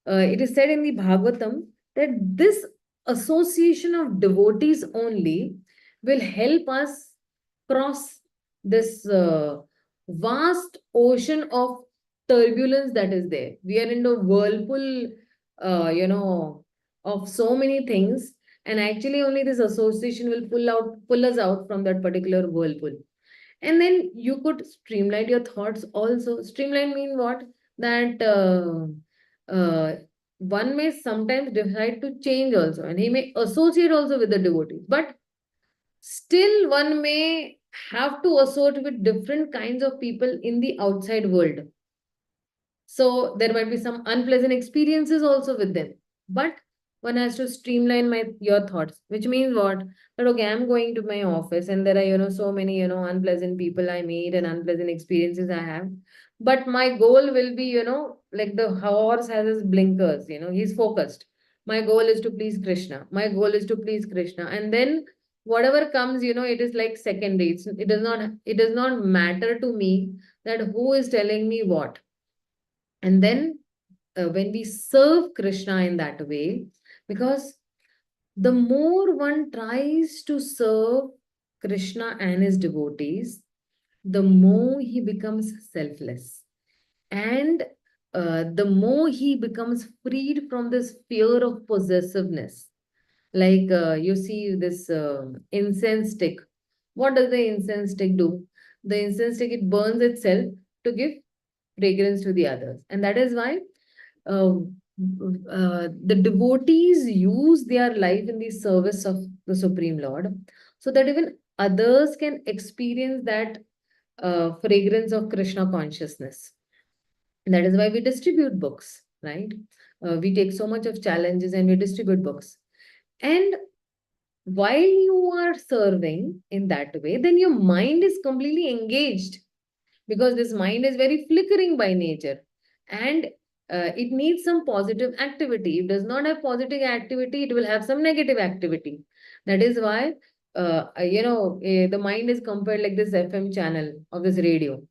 Speaker 1: it is said in the Bhagavatam that this association of devotees only will help us cross this vast ocean of turbulence that is there. We are in the whirlpool, of so many things, and actually only this association will pull us out from that particular whirlpool. And then you could streamline your thoughts also. Streamline mean what? That one may sometimes decide to change also, and he may associate also with the devotees, but still one may have to associate with different kinds of people in the outside world. So there might be some unpleasant experiences also with them, but one has to streamline your thoughts, which means what? That okay, I'm going to my office and there are, so many, unpleasant people I meet and unpleasant experiences I have. But my goal will be, like the horse has his blinkers, he's focused. My goal is to please Krishna. My goal is to please Krishna. And then whatever comes, it is like secondary. It does not matter to me that who is telling me what. And then when we serve Krishna in that way, because the more one tries to serve Krishna and his devotees, the more he becomes selfless. And the more he becomes freed from this fear of possessiveness. Like you see this incense stick. What does the incense stick do? The incense stick, it burns itself to give fragrance to the others. And that is why uh, the devotees use their life in the service of the Supreme Lord, so that even others can experience that fragrance of Krishna consciousness. And that is why we distribute books, right? We take so much of challenges and we distribute books. And while you are serving in that way, then your mind is completely engaged, because this mind is very flickering by nature, and it needs some positive activity. If it does not have positive activity, it will have some negative activity. That is why the mind is compared like this FM channel of this radio.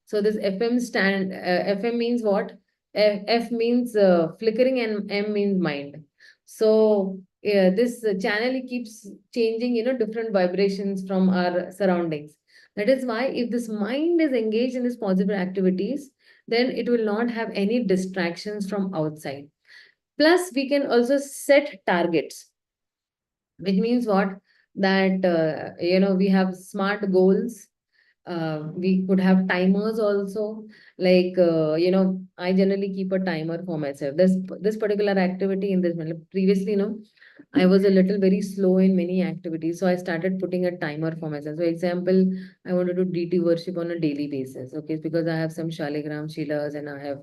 Speaker 1: So this FM means what? F means flickering, and M means mind. So this channel keeps changing, different vibrations from our surroundings. That is why if this mind is engaged in these positive activities, then it will not have any distractions from outside. Plus, we can also set targets, which means what? That, we have smart goals, We could have timers also. Like, I generally keep a timer for myself. This particular activity in this, previously, I was a little very slow in many activities. So I started putting a timer for myself. So example, I want to do DT worship on a daily basis. Okay. Because I have some Shaligram, Shilas, and I have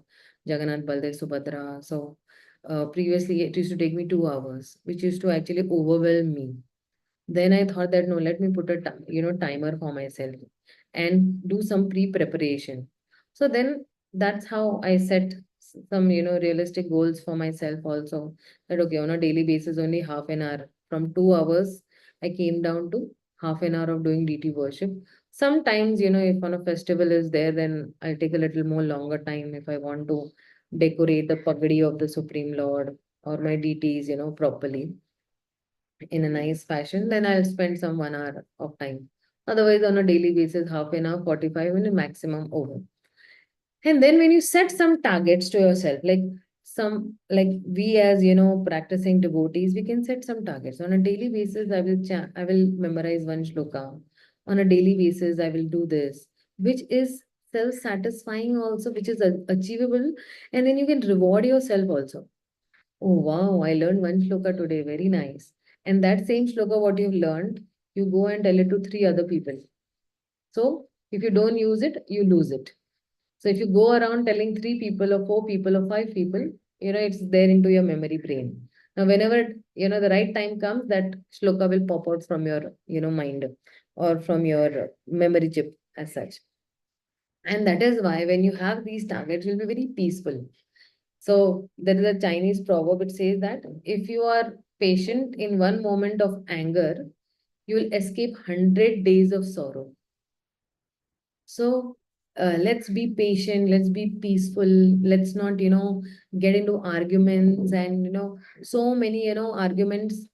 Speaker 1: Jagannath, Baldev, Subhadra. So previously it used to take me 2 hours, which used to actually overwhelm me. Then I thought that no, let me put a timer for myself and do some pre-preparation. So then that's how I set some realistic goals for myself also. That okay, on a daily basis, only half an hour. From 2 hours, I came down to half an hour of doing DT worship. Sometimes, if on a festival is there, then I'll take a little more longer time if I want to decorate the pagadi of the Supreme Lord or my DTs, properly in a nice fashion, then I'll spend some 1 hour of time. Otherwise, on a daily basis, half an hour, 45 minutes maximum over. And then when you set some targets to yourself, like we as practicing devotees, we can set some targets. On a daily basis, I will memorize one shloka. On a daily basis, I will do this, which is self-satisfying also, which is achievable. And then you can reward yourself also. Oh wow, I learned one shloka today. Very nice. And that same shloka, what you've learned, you go and tell it to 3 other people. So if you don't use it, you lose it. So if you go around telling 3 people or 4 people or 5 people, it's there into your memory brain. Now, whenever the right time comes, that shloka will pop out from your mind or from your memory chip as such. And that is why when you have these targets, you'll be very peaceful. So there is a Chinese proverb. It says that if you are patient in one moment of anger, you will escape 100 days of sorrow. So let's be patient. Let's be peaceful. Let's not, get into arguments and, so many, arguments.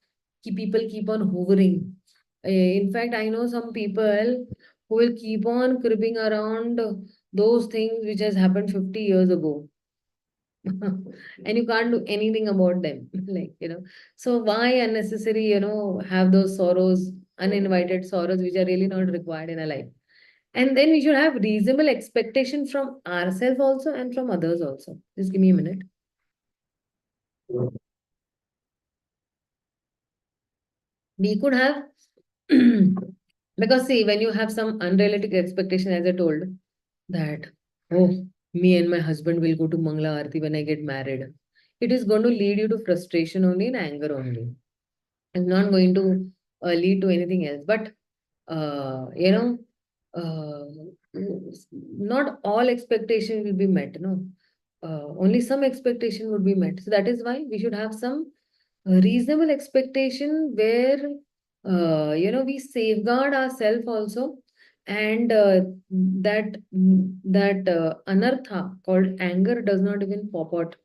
Speaker 1: People keep on hovering. In fact, I know some people who will keep on cribbing around those things which has happened 50 years ago. And you can't do anything about them. So why unnecessary, have those sorrows, uninvited sorrows, which are really not required in a life. And then we should have reasonable expectation from ourselves also and from others also. Just give me a minute. We could have, because see, when you have some unrealistic expectation, as I told, that, oh, me and my husband will go to Mangla Aarti when I get married. It is going to lead you to frustration only and anger only. It's not going to lead to anything else. But, uh, not all expectation will be met, only some expectation would be met. So that is why we should have some reasonable expectation where, we safeguard ourselves also. And that anartha called anger does not even pop out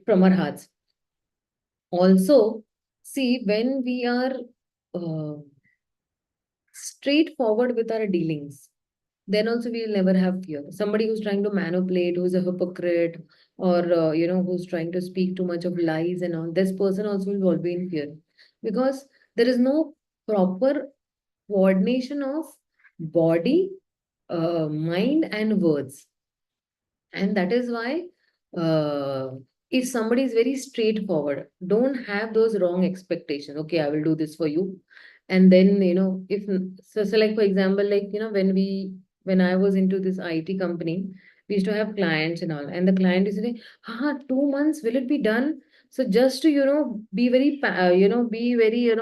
Speaker 1: from our hearts. Also, see, when we are uh, straightforward with our dealings, then also we'll never have fear. Somebody who's trying to manipulate, who's a hypocrite, or who's trying to speak too much of lies and all, this person also will always be in fear, because there is no proper coordination of body, mind, and words. And that is why, if somebody is very straightforward, don't have those wrong expectations. Okay, I will do this for you. And then, if so like for example, like, when I was into this IT company, we used to have clients and all, and the client is saying, 2 months, will it be done? So just to, be very, be very,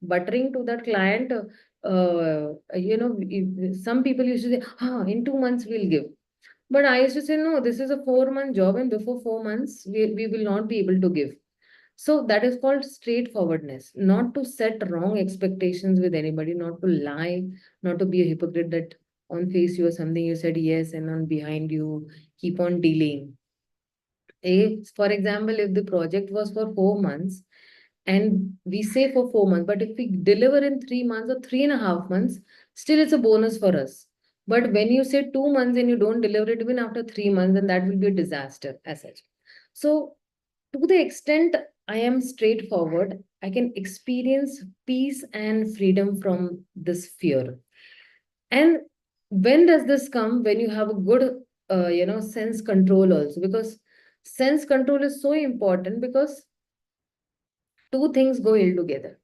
Speaker 1: buttering to that client, some people used to say, in 2 months we'll give. But I used to say, no, this is a 4 month job, and before 4 months, we will not be able to give. So that is called straightforwardness, not to set wrong expectations with anybody, not to lie, not to be a hypocrite that on face you or something you said yes, and on behind you keep on delaying. If, for example, if the project was for 4 months, and we say for 4 months, but if we deliver in 3 months or 3.5 months, still it's a bonus for us. But when you say 2 months and you don't deliver it even after 3 months, then that will be a disaster as such. So to the extent I am straightforward, I can experience peace and freedom from this fear. And when does this come? When you have a good, sense control also, because sense control is so important, because two things go ill together.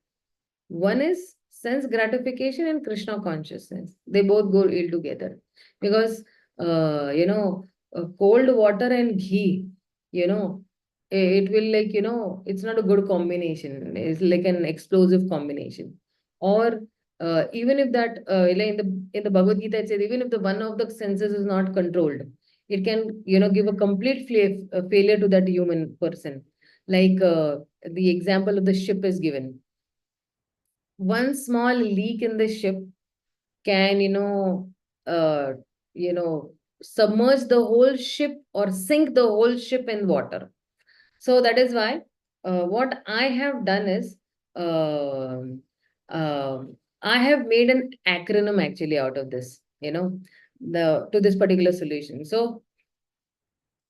Speaker 1: One is sense gratification and Krishna consciousness. They both go ill together, because, cold water and ghee, it will, like, it's not a good combination. It's like an explosive combination. Or even if that, like in the Bhagavad Gita, it says, even if the one of the senses is not controlled, it can, give a complete failure to that human person. Like the example of the ship is given. One small leak in the ship can, uh, you know, submerge the whole ship or sink the whole ship in water. So that is why what I have done is, um I have made an acronym actually out of this, to this particular solution. So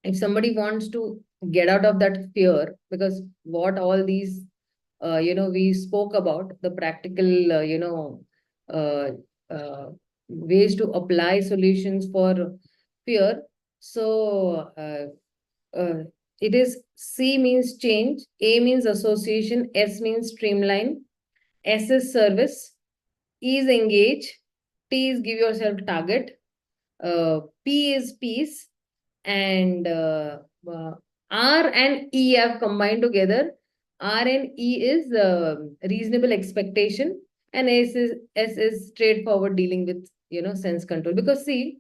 Speaker 1: if somebody wants to get out of that fear, because what all these, we spoke about the practical, uh, uh, ways to apply solutions for fear. So it is C means change, A means association, S means streamline, S is service, E is engage, T is give yourself target, P is peace, and R and E have combined together. R and E is reasonable expectation, and S is straightforward dealing with, sense control. Because see,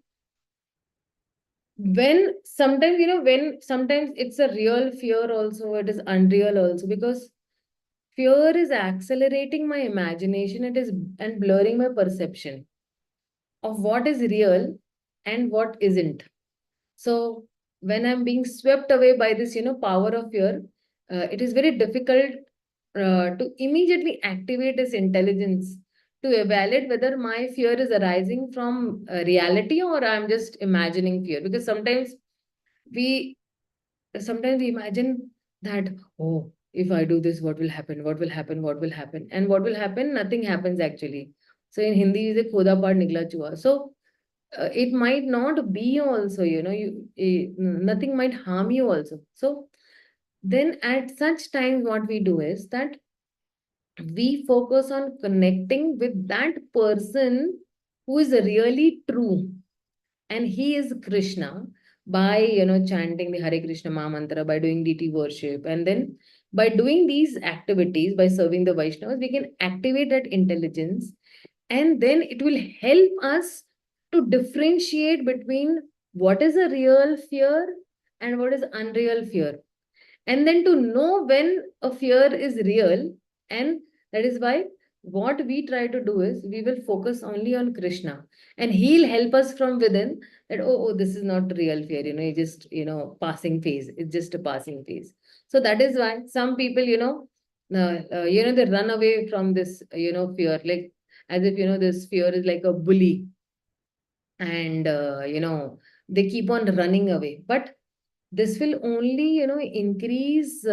Speaker 1: when sometimes it's a real fear also, it is unreal also, because fear is accelerating my imagination, it is and blurring my perception of what is real and what isn't. So when I'm being swept away by this, power of fear, it is very difficult to immediately activate this intelligence to evaluate whether my fear is arising from reality or I'm just imagining fear. Because we sometimes we imagine that, oh, if I do this, what will happen? What will happen? What will happen? And what will happen? Nothing happens actually. So in Hindi, we say khoda paad nikla chua. So it might not be also, nothing might harm you also. So then at such times, what we do is that we focus on connecting with that person who is really true, and he is Krishna, by, chanting the Hare Krishna Maha Mantra, by doing deity worship, and then by doing these activities, by serving the Vaishnavas, we can activate that intelligence, and then it will help us to differentiate between what is a real fear and what is unreal fear, and then to know when a fear is real. And that is why what we try to do is we will focus only on Krishna, and he'll help us from within, that, oh, this is not real fear, it's just, passing phase, it's just a passing phase. So that is why some people, they run away from this, fear, like as if, this fear is like a bully, and they keep on running away. But this will only, increase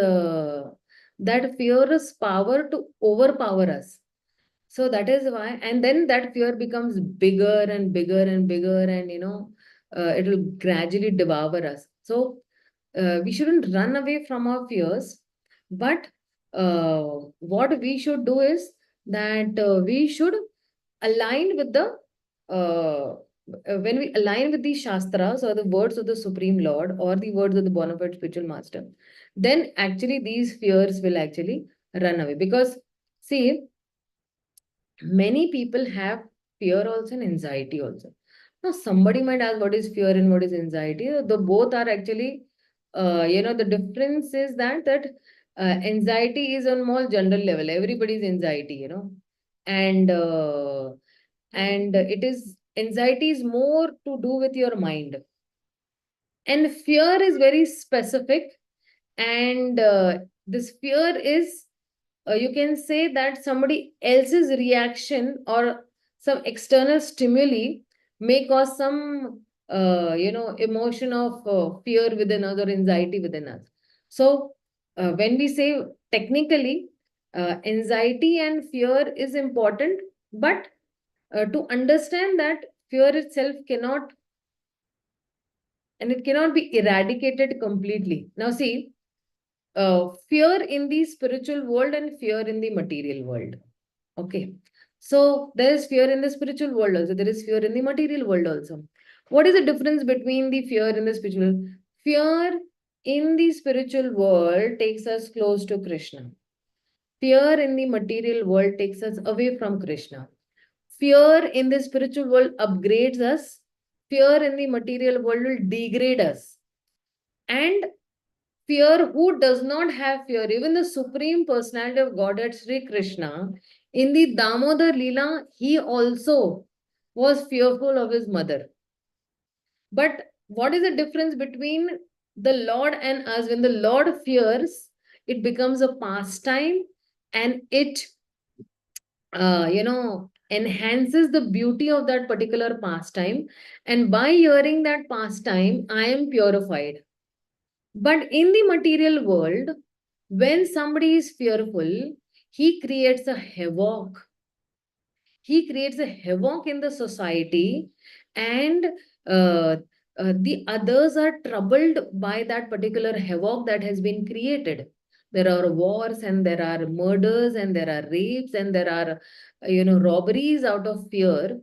Speaker 1: that fear's power to overpower us. So that is why, and then that fear becomes bigger and bigger and bigger, and it will gradually devour us. So we shouldn't run away from our fears, but what we should do is that we should align with the when we align with the shastras or the words of the Supreme Lord or the words of the bona fide spiritual master, then actually these fears will actually run away. Because see, many people have fear also and anxiety also. Now somebody might ask, what is fear and what is anxiety? The both are actually, the difference is that anxiety is on more general level. Everybody's anxiety, and it is, anxiety is more to do with your mind, and fear is very specific. And this fear is, you can say that somebody else's reaction or some external stimuli may cause some emotion of fear within us or anxiety within us. So when we say technically, anxiety and fear is important, but to understand that fear itself cannot, and it cannot be eradicated completely. Now see, fear in the spiritual world and fear in the material world. Okay. So there is fear in the spiritual world also. There is fear in the material world also. What is the difference between the fear in the spiritual? Fear in the spiritual world takes us close to Krishna. Fear in the material world takes us away from Krishna. Fear in the spiritual world upgrades us. Fear in the material world will degrade us. And fear, who does not have fear? Even the Supreme Personality of Godhead, Sri Krishna, in the Damodar Leela, he also was fearful of his mother. But what is the difference between the Lord and us? When the Lord fears, it becomes a pastime, and it, enhances the beauty of that particular pastime. And by hearing that pastime, I am purified. But in the material world, when somebody is fearful, he creates a havoc. He creates a havoc in the society, and the others are troubled by that particular havoc that has been created. There are wars, and there are murders, and there are rapes, and there are, robberies out of fear.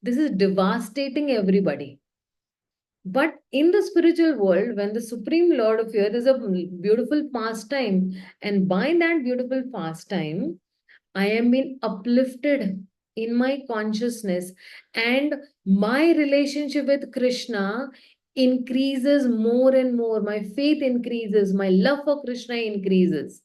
Speaker 1: This is devastating everybody. But in the spiritual world, when the Supreme Lord of Fear is a beautiful pastime, and by that beautiful pastime, I am being uplifted in my consciousness, and my relationship with Krishna increases more and more. My faith increases, my love for Krishna increases.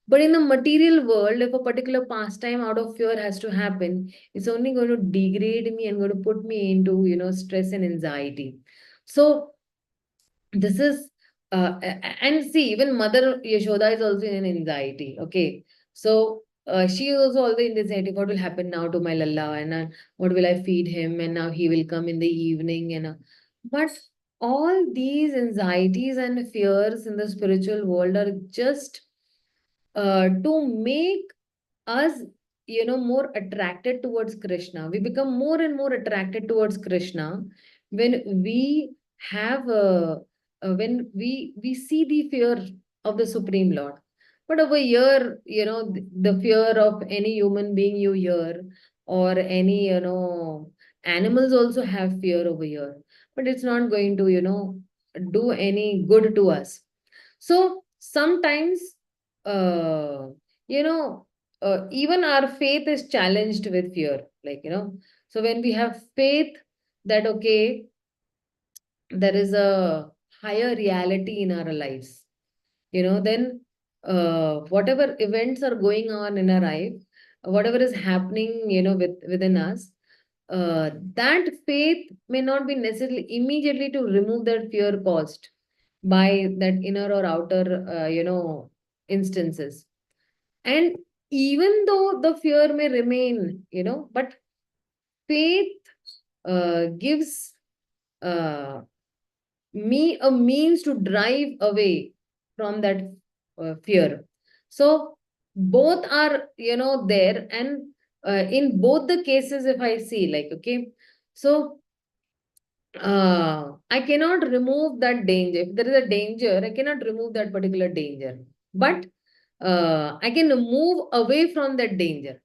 Speaker 1: But in the material world, if a particular pastime out of fear has to happen, it's only going to degrade me and going to put me into, stress and anxiety. So this is, and see, even Mother Yashoda is also in anxiety. Okay. So she is also in anxiety. What will happen now to my Lalla? And what will I feed him? And now he will come in the evening. But all these anxieties and fears in the spiritual world are just to make us, more attracted towards Krishna. We become more and more attracted towards Krishna when we have, when we see the fear of the Supreme Lord. But over here, the fear of any human being you hear, or any, animals also have fear over here. But it's not going to, do any good to us. So sometimes, uh, you know, even our faith is challenged with fear. Like, so when we have faith that, okay, there is a higher reality in our lives, then whatever events are going on in our life, whatever is happening, within us, that faith may not be necessarily immediately to remove that fear caused by that inner or outer, instances. And even though the fear may remain, but faith gives me a means to drive away from that fear. So both are, there. And in both the cases, if I see, like, okay, so I cannot remove that danger. If there is a danger, I cannot remove that particular danger. But I can move away from that danger.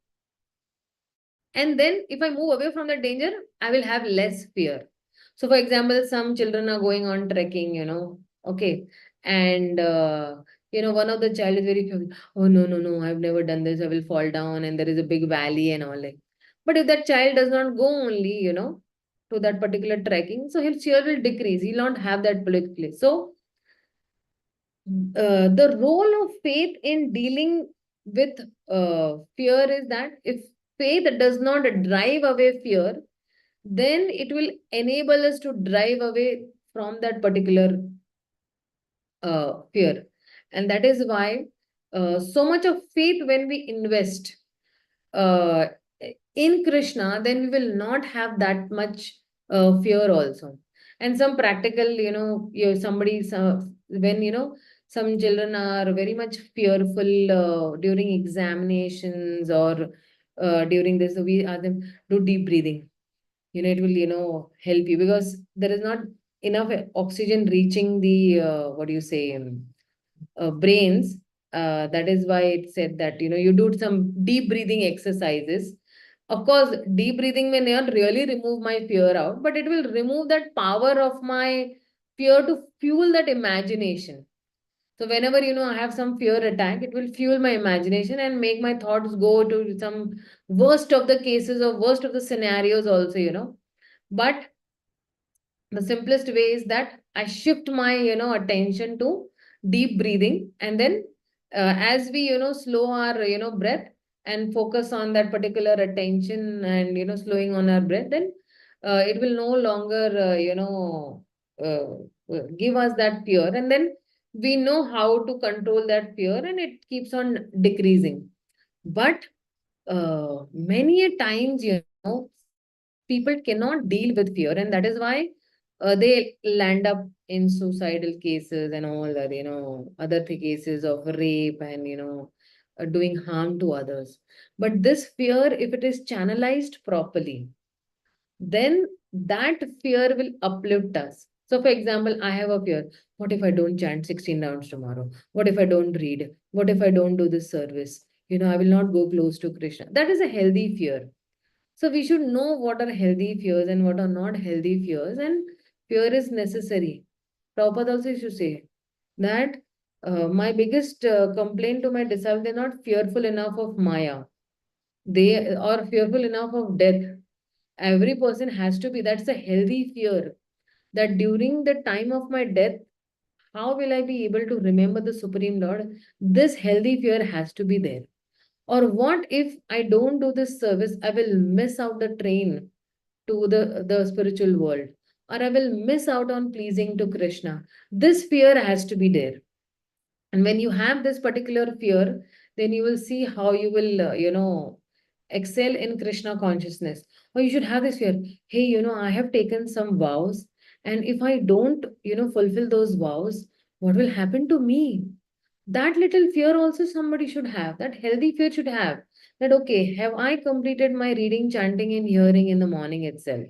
Speaker 1: And then if I move away from that danger, I will have less fear. So for example, some children are going on trekking, okay. And, one of the child is very fearful. Oh, no, no, no, I've never done this. I will fall down, and there is a big valley and all that. But if that child does not go only, to that particular trekking, so his fear will decrease. He'll not have that particular. So the role of faith in dealing with fear is that if faith does not drive away fear, then it will enable us to drive away from that particular fear. And that is why so much of faith, when we invest uh, in Krishna, then we will not have that much fear also. And some practical, when, some children are very much fearful during examinations, or during this, we ask them, do deep breathing. it will, help you, because there is not enough oxygen reaching the, brains. That is why it said that, you do some deep breathing exercises. Of course, deep breathing may not really remove my fear out, but it will remove that power of my fear to fuel that imagination. So whenever, I have some fear attack, it will fuel my imagination and make my thoughts go to some worst of the cases or worst of the scenarios also. But the simplest way is that I shift my, attention to deep breathing. And then as we, slow our, breath and focus on that particular attention and, slowing on our breath, then it will no longer, give us that fear. And then we know how to control that fear and it keeps on decreasing. But many a times, people cannot deal with fear, and that is why they land up in suicidal cases and all that, other cases of rape and, doing harm to others. But this fear, if it is channelized properly, then that fear will uplift us. So, for example, I have a fear. What if I don't chant 16 rounds tomorrow? What if I don't read? What if I don't do this service? I will not go close to Krishna. That is a healthy fear. So we should know what are healthy fears and what are not healthy fears, and fear is necessary. Prabhupada also used to say that my biggest complaint to my disciples, they're not fearful enough of Maya. They are fearful enough of death. Every person has to be, that's a healthy fear. That during the time of my death, how will I be able to remember the Supreme Lord? This healthy fear has to be there. Or what if I don't do this service? I will miss out the train to the spiritual world, or I will miss out on pleasing to Krishna. This fear has to be there. And when you have this particular fear, then you will see how you will, excel in Krishna consciousness. Or you should have this fear. Hey, I have taken some vows, and if I don't, fulfill those vows, what will happen to me? That little fear also somebody should have. That healthy fear should have. That, okay, have I completed my reading, chanting, and hearing in the morning itself?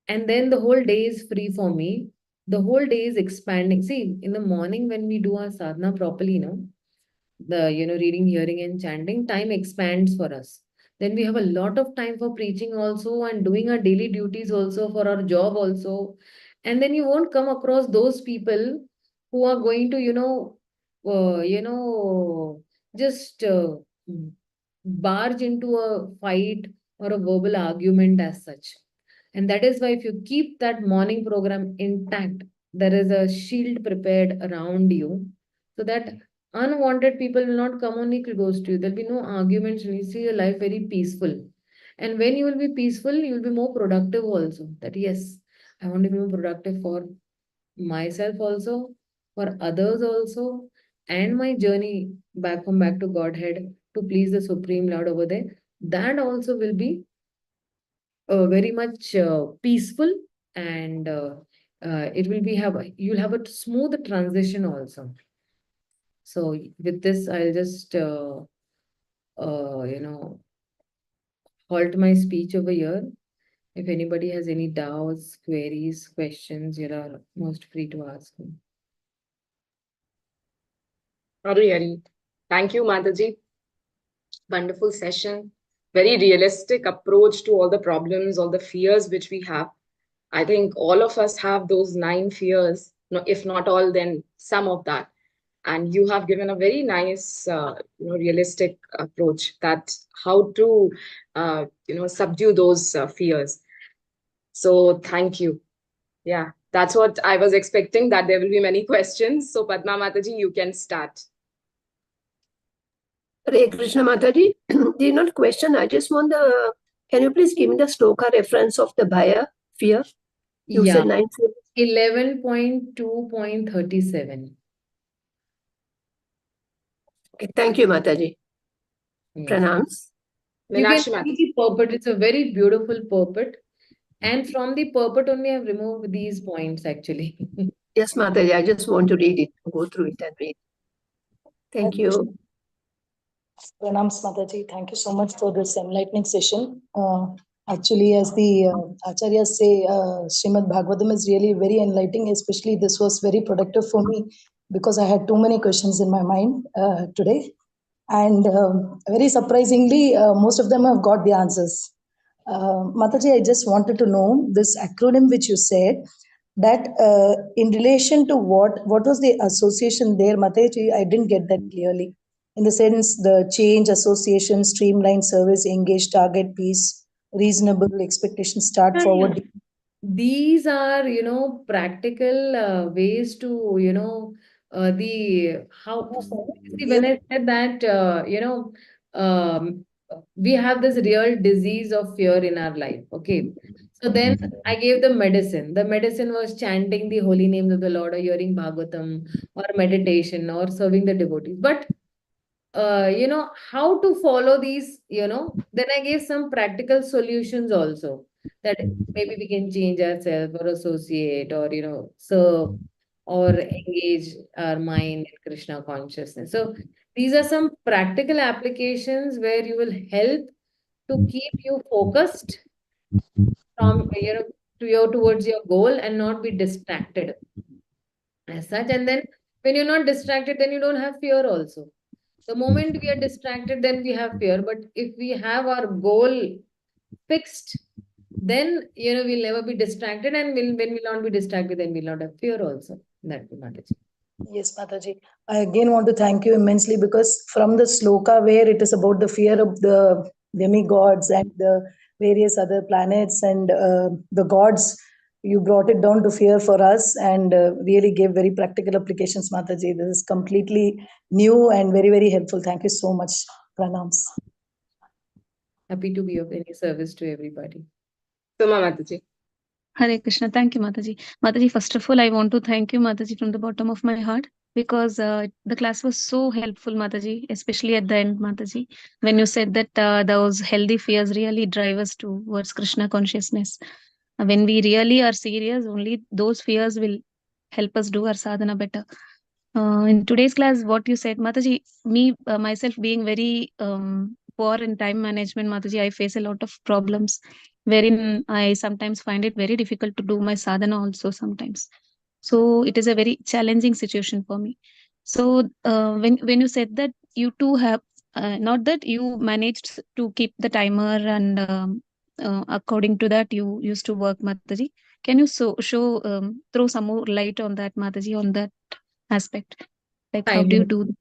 Speaker 1: And then the whole day is free for me. The whole day is expanding. See, in the morning when we do our sadhana properly, the reading, hearing, and chanting, time expands for us. Then we have a lot of time for preaching also and doing our daily duties also, for our job also. And then you won't come across those people who are going to, just barge into a fight or a verbal argument as such. And that is why if you keep that morning program intact, there is a shield prepared around you, so that unwanted people will not come only close to you. There'll be no arguments, and you see your life very peaceful. And when you will be peaceful, you will be more productive also. That yes, I want to be more productive for myself also, for others also, and my journey back to Godhead to please the Supreme Lord over there. That also will be very much peaceful, and it will be you'll have a smooth transition also. So with this, I'll just halt my speech over here. If anybody has any doubts, queries, questions, you are most free to ask me.
Speaker 2: Really. Thank you, Mataji. Wonderful session. Very realistic approach to all the problems, all the fears which we have. I think all of us have those 9 fears. No, if not all, then some of that. And you have given a very nice, realistic approach that how to, subdue those fears. So thank you. Yeah, that's what I was expecting, that there will be many questions. So Padma Mataji, you can start.
Speaker 10: Hare Krishna Mataji, the not question, I just want can you please give me the sloka reference of the bhaya, fear? You said
Speaker 1: 11.2.37.
Speaker 10: Okay, thank you, Mataji. Pranams.
Speaker 1: You can see the purport. It's a very beautiful purport. And from the purport only I've removed these points actually.
Speaker 10: Yes, Mataji, I just want to read it, go through it and read. Thank you.
Speaker 11: Pranams, Mataji. Thank you so much for this enlightening session. Actually, as the Acharyas say, Shrimad Bhagavatam is really very enlightening. Especially, this was very productive for me because I had too many questions in my mind today. And very surprisingly, most of them have got the answers. Mataji, I just wanted to know this acronym which you said, that in relation to what was the association there, Mataji? I didn't get that clearly. In the sense, the change, association, streamline, service, engage, target, peace, reasonable, expectation, start,
Speaker 1: Yeah,
Speaker 11: forward.
Speaker 1: these are, practical ways to, see, when I said that, we have this real disease of fear in our life. Okay. So then I gave the medicine. The medicine was chanting the holy names of the Lord, or hearing Bhagavatam, or meditation, or serving the devotees. But how to follow these, then I gave some practical solutions also, that maybe we can change ourselves, or associate, or, serve, or engage our mind in Krishna consciousness. So these are some practical applications where you will help to keep you focused from, towards your goal, and not be distracted as such. And then when you're not distracted, then you don't have fear also. The moment we are distracted, then we have fear. But if we have our goal fixed, then we'll never be distracted, and when we'll not be distracted, then we'll not have fear also. That will not achieve.
Speaker 11: Yes, Mataji. I again want to thank you immensely, because from the sloka where it is about the fear of the demigods and the various other planets and the gods, you brought it down to fear for us, and really gave very practical applications, Mataji. This is completely new and very, very helpful. Thank you so much. Pranams.
Speaker 1: Happy to be of any service to everybody.
Speaker 2: Suma Mataji.
Speaker 6: Hare Krishna. Thank you, Mataji. Mataji, first of all, I want to thank you, Mataji, from the bottom of my heart, because the class was so helpful, Mataji, especially at the end, Mataji, when you said that those healthy fears really drive us towards Krishna consciousness. When we really are serious, only those fears will help us do our sadhana better. In today's class, what you said, Mataji, me, myself being very poor in time management, Mataji, I face a lot of problems wherein I sometimes find it very difficult to do my sadhana also sometimes. So it is a very challenging situation for me. So when you said that you too have, not that you managed to keep the timer and according to that you used to work, Mataji. Can you throw some more light on that, Mataji, on that aspect? Like how do you do?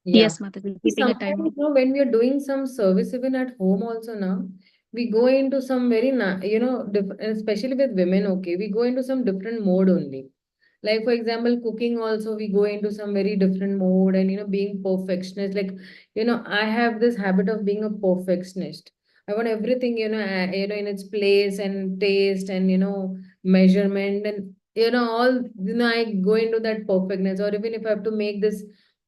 Speaker 1: Yeah.
Speaker 6: Yes, Mataji, keeping a timer.
Speaker 1: Sometimes, when we are doing some service even at home also now, we go into some very, especially with women, okay, we go into some different mode only. Like, for example, cooking also, we go into some very different mode, and, being perfectionist. Like, I have this habit of being a perfectionist. I want everything, in its place and taste and, measurement and, all, I go into that perfectness. Or even if I have to make this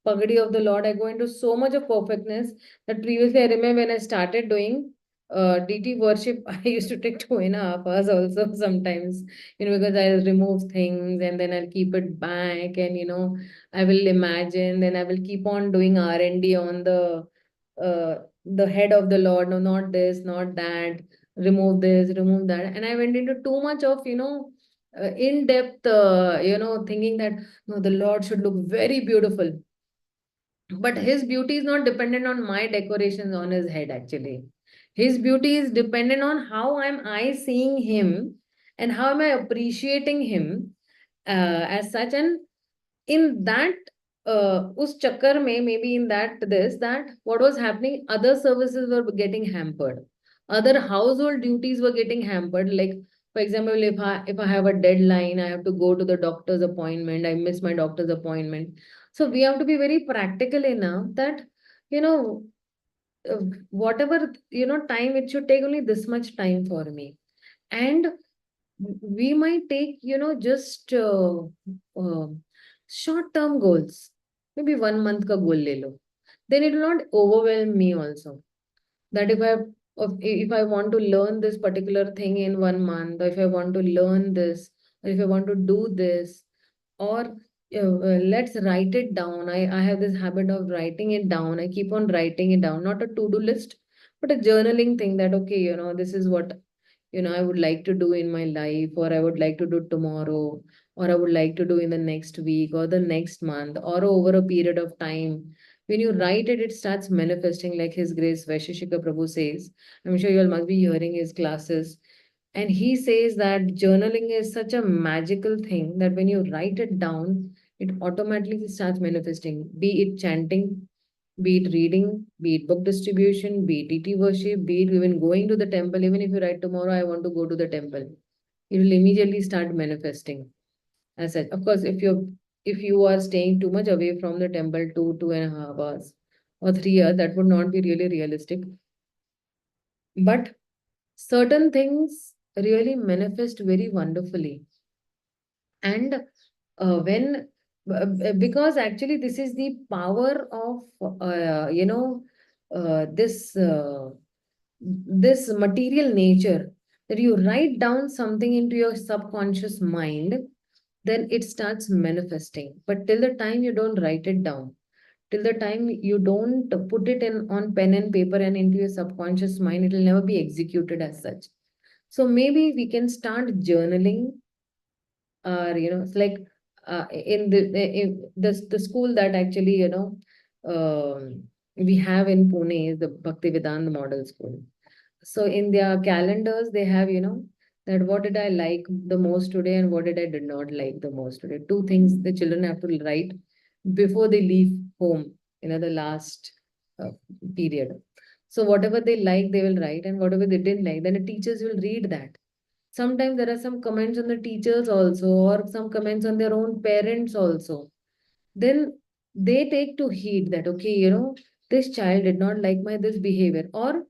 Speaker 1: pagadi of the Lord, I go into so much of perfectness that previously I remember when I started doing DT worship, I used to take 2.5 hours also sometimes, because I'll remove things and then I'll keep it back, and, I will imagine, then I will keep on doing R&D on the head of the Lord. No, not this, not that, remove this, remove that. And I went into too much of, in-depth, thinking that, no, the Lord should look very beautiful. But his beauty is not dependent on my decorations on his head, actually. His beauty is dependent on how am I seeing him, and how am I appreciating him as such. And in that, us chakkar mein, maybe in that what was happening, other services were getting hampered. Other household duties were getting hampered. Like, for example, if I have a deadline, I have to go to the doctor's appointment, I miss my doctor's appointment. So we have to be very practical enough that, you know, whatever, time, it should take only this much time for me. And we might take, just short-term goals. Maybe 1 month ka goal le lo. Then it will not overwhelm me also. That if I want to learn this particular thing in 1 month, or if I want to learn this, or if I want to do this, or let's write it down. I have this habit of writing it down. I keep on writing it down, not a to-do list, but a journaling thing, that, okay, this is what I would like to do in my life, or I would like to do tomorrow, or I would like to do in the next week or the next month or over a period of time. When you write it, it starts manifesting, like His Grace Vaisheshika Prabhu says. I'm sure you all must be hearing his classes. And he says that journaling is such a magical thing that when you write it down, it automatically starts manifesting, be it chanting, be it reading, be it book distribution, be it TT worship, be it even going to the temple. Even if you write tomorrow, I want to go to the temple, it will immediately start manifesting as such. Of course, if you are staying too much away from the temple, 2.5 hours or 3 hours, that would not be really realistic. But certain things really manifest very wonderfully. And when because actually this is the power of this material nature, that you write down something into your subconscious mind, then it starts manifesting. But till the time you don't write it down, till the time you don't put it in on pen and paper and into your subconscious mind, it will never be executed as such. So maybe we can start journaling, or it's like in the school that actually we have in Pune is the Bhaktivedanta Model School. So in their calendars, they have, that what did I like the most today and what did not like the most today. Two things the children have to write before they leave home, the last period. So whatever they like, they will write, and whatever they didn't like, then the teachers will read that. Sometimes there are some comments on the teachers also, or some comments on their own parents also. Then they take to heed that, okay, this child did not like my this behavior, or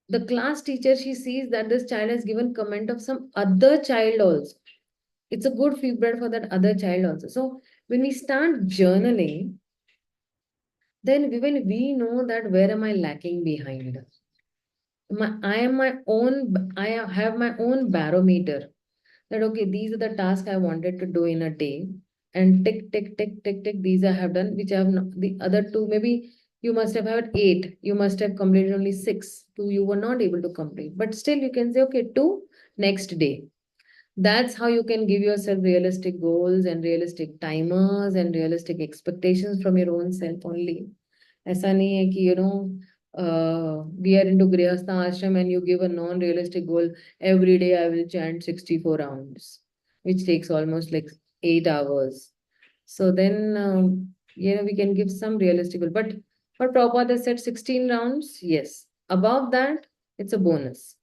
Speaker 1: the class teacher, she sees that this child has given comment of some other child also. It's a good feedback for that other child also. So when we start journaling, then when we know that where am I lacking behind, I have my own barometer, that okay, these are the tasks I wanted to do in a day, and tick tick tick tick tick, these I have done, which I have not, the other two, maybe you must have had 8, you must have completed only 6, 2 you were not able to complete, but still you can say okay, 2 next day. That's how you can give yourself realistic goals and realistic timers and realistic expectations from your own self only. ऐसा नहीं है कि we are into Grihastha ashram and you give a non-realistic goal. Every day I will chant 64 rounds, which takes almost like 8 hours. So then, we can give some realistic goal. But Prabhupada said 16 rounds, yes. Above that, it's a bonus.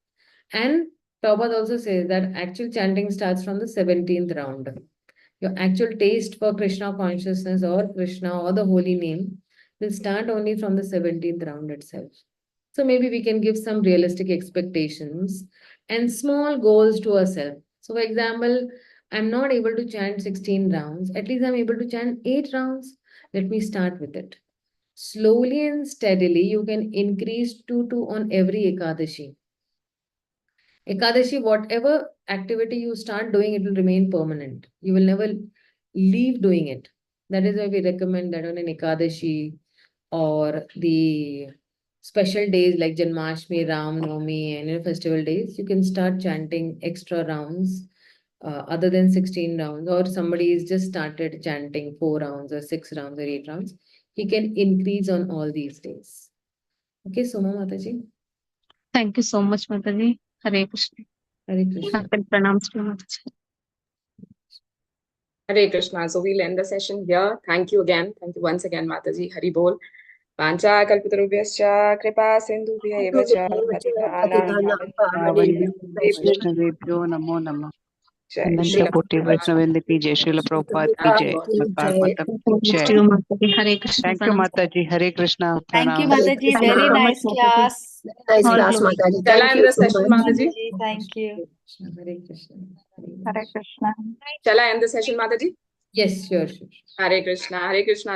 Speaker 1: And Prabhupada also says that actual chanting starts from the 17th round. Your actual taste for Krishna consciousness or Krishna or the holy name will start only from the 17th round itself. So maybe we can give some realistic expectations and small goals to ourselves. So for example, I'm not able to chant 16 rounds. At least I'm able to chant 8 rounds. Let me start with it. Slowly and steadily, you can increase 2 on every Ekadashi. Ekadashi, whatever activity you start doing, it will remain permanent. You will never leave doing it. That is why we recommend that on an Ekadashi or the special days like Janmashtami, Ram Navami, and festival days, you can start chanting extra rounds other than 16 rounds, or somebody is just started chanting 4 rounds or 6 rounds or 8 rounds. He can increase on all these days. Okay, Soma Mataji.
Speaker 6: Thank you so much, Mataji. Hare Krishna.
Speaker 1: Hare Krishna.
Speaker 6: Pranams to Mataji.
Speaker 2: Hare Krishna. So we'll end the session here. Thank you again. Thank you once again, Mataji. Hari Bol. Pancha kalpatarubhyascha kripa sindhubhya eva cha
Speaker 7: वैष्णवेभ्यो नमो नमः।
Speaker 2: Jai
Speaker 7: अनंत
Speaker 2: Srila
Speaker 7: कोटि वैष्णवृंद की जय, श्रील प्रभुपाद की जय, भागवतम की जय।
Speaker 6: Hare Krishna.
Speaker 7: Thank you माता जी। हरे कृष्णा।
Speaker 5: Thank you,
Speaker 7: प्रणाम।
Speaker 5: Mataji.
Speaker 10: Krishna.
Speaker 5: Very
Speaker 6: so much,
Speaker 5: nice
Speaker 6: Mataji.
Speaker 5: class.
Speaker 10: Nice
Speaker 6: All
Speaker 10: class,
Speaker 6: glory.
Speaker 10: Mataji.
Speaker 2: Shall I
Speaker 10: Thank
Speaker 2: end
Speaker 10: you
Speaker 2: the
Speaker 10: so
Speaker 2: session,
Speaker 10: much.
Speaker 2: Mataji?
Speaker 5: Thank you.
Speaker 1: Hare Krishna.
Speaker 2: Shall I end the session, Mataji?
Speaker 1: Yes, sure.
Speaker 2: Hare Krishna. Hare Krishna.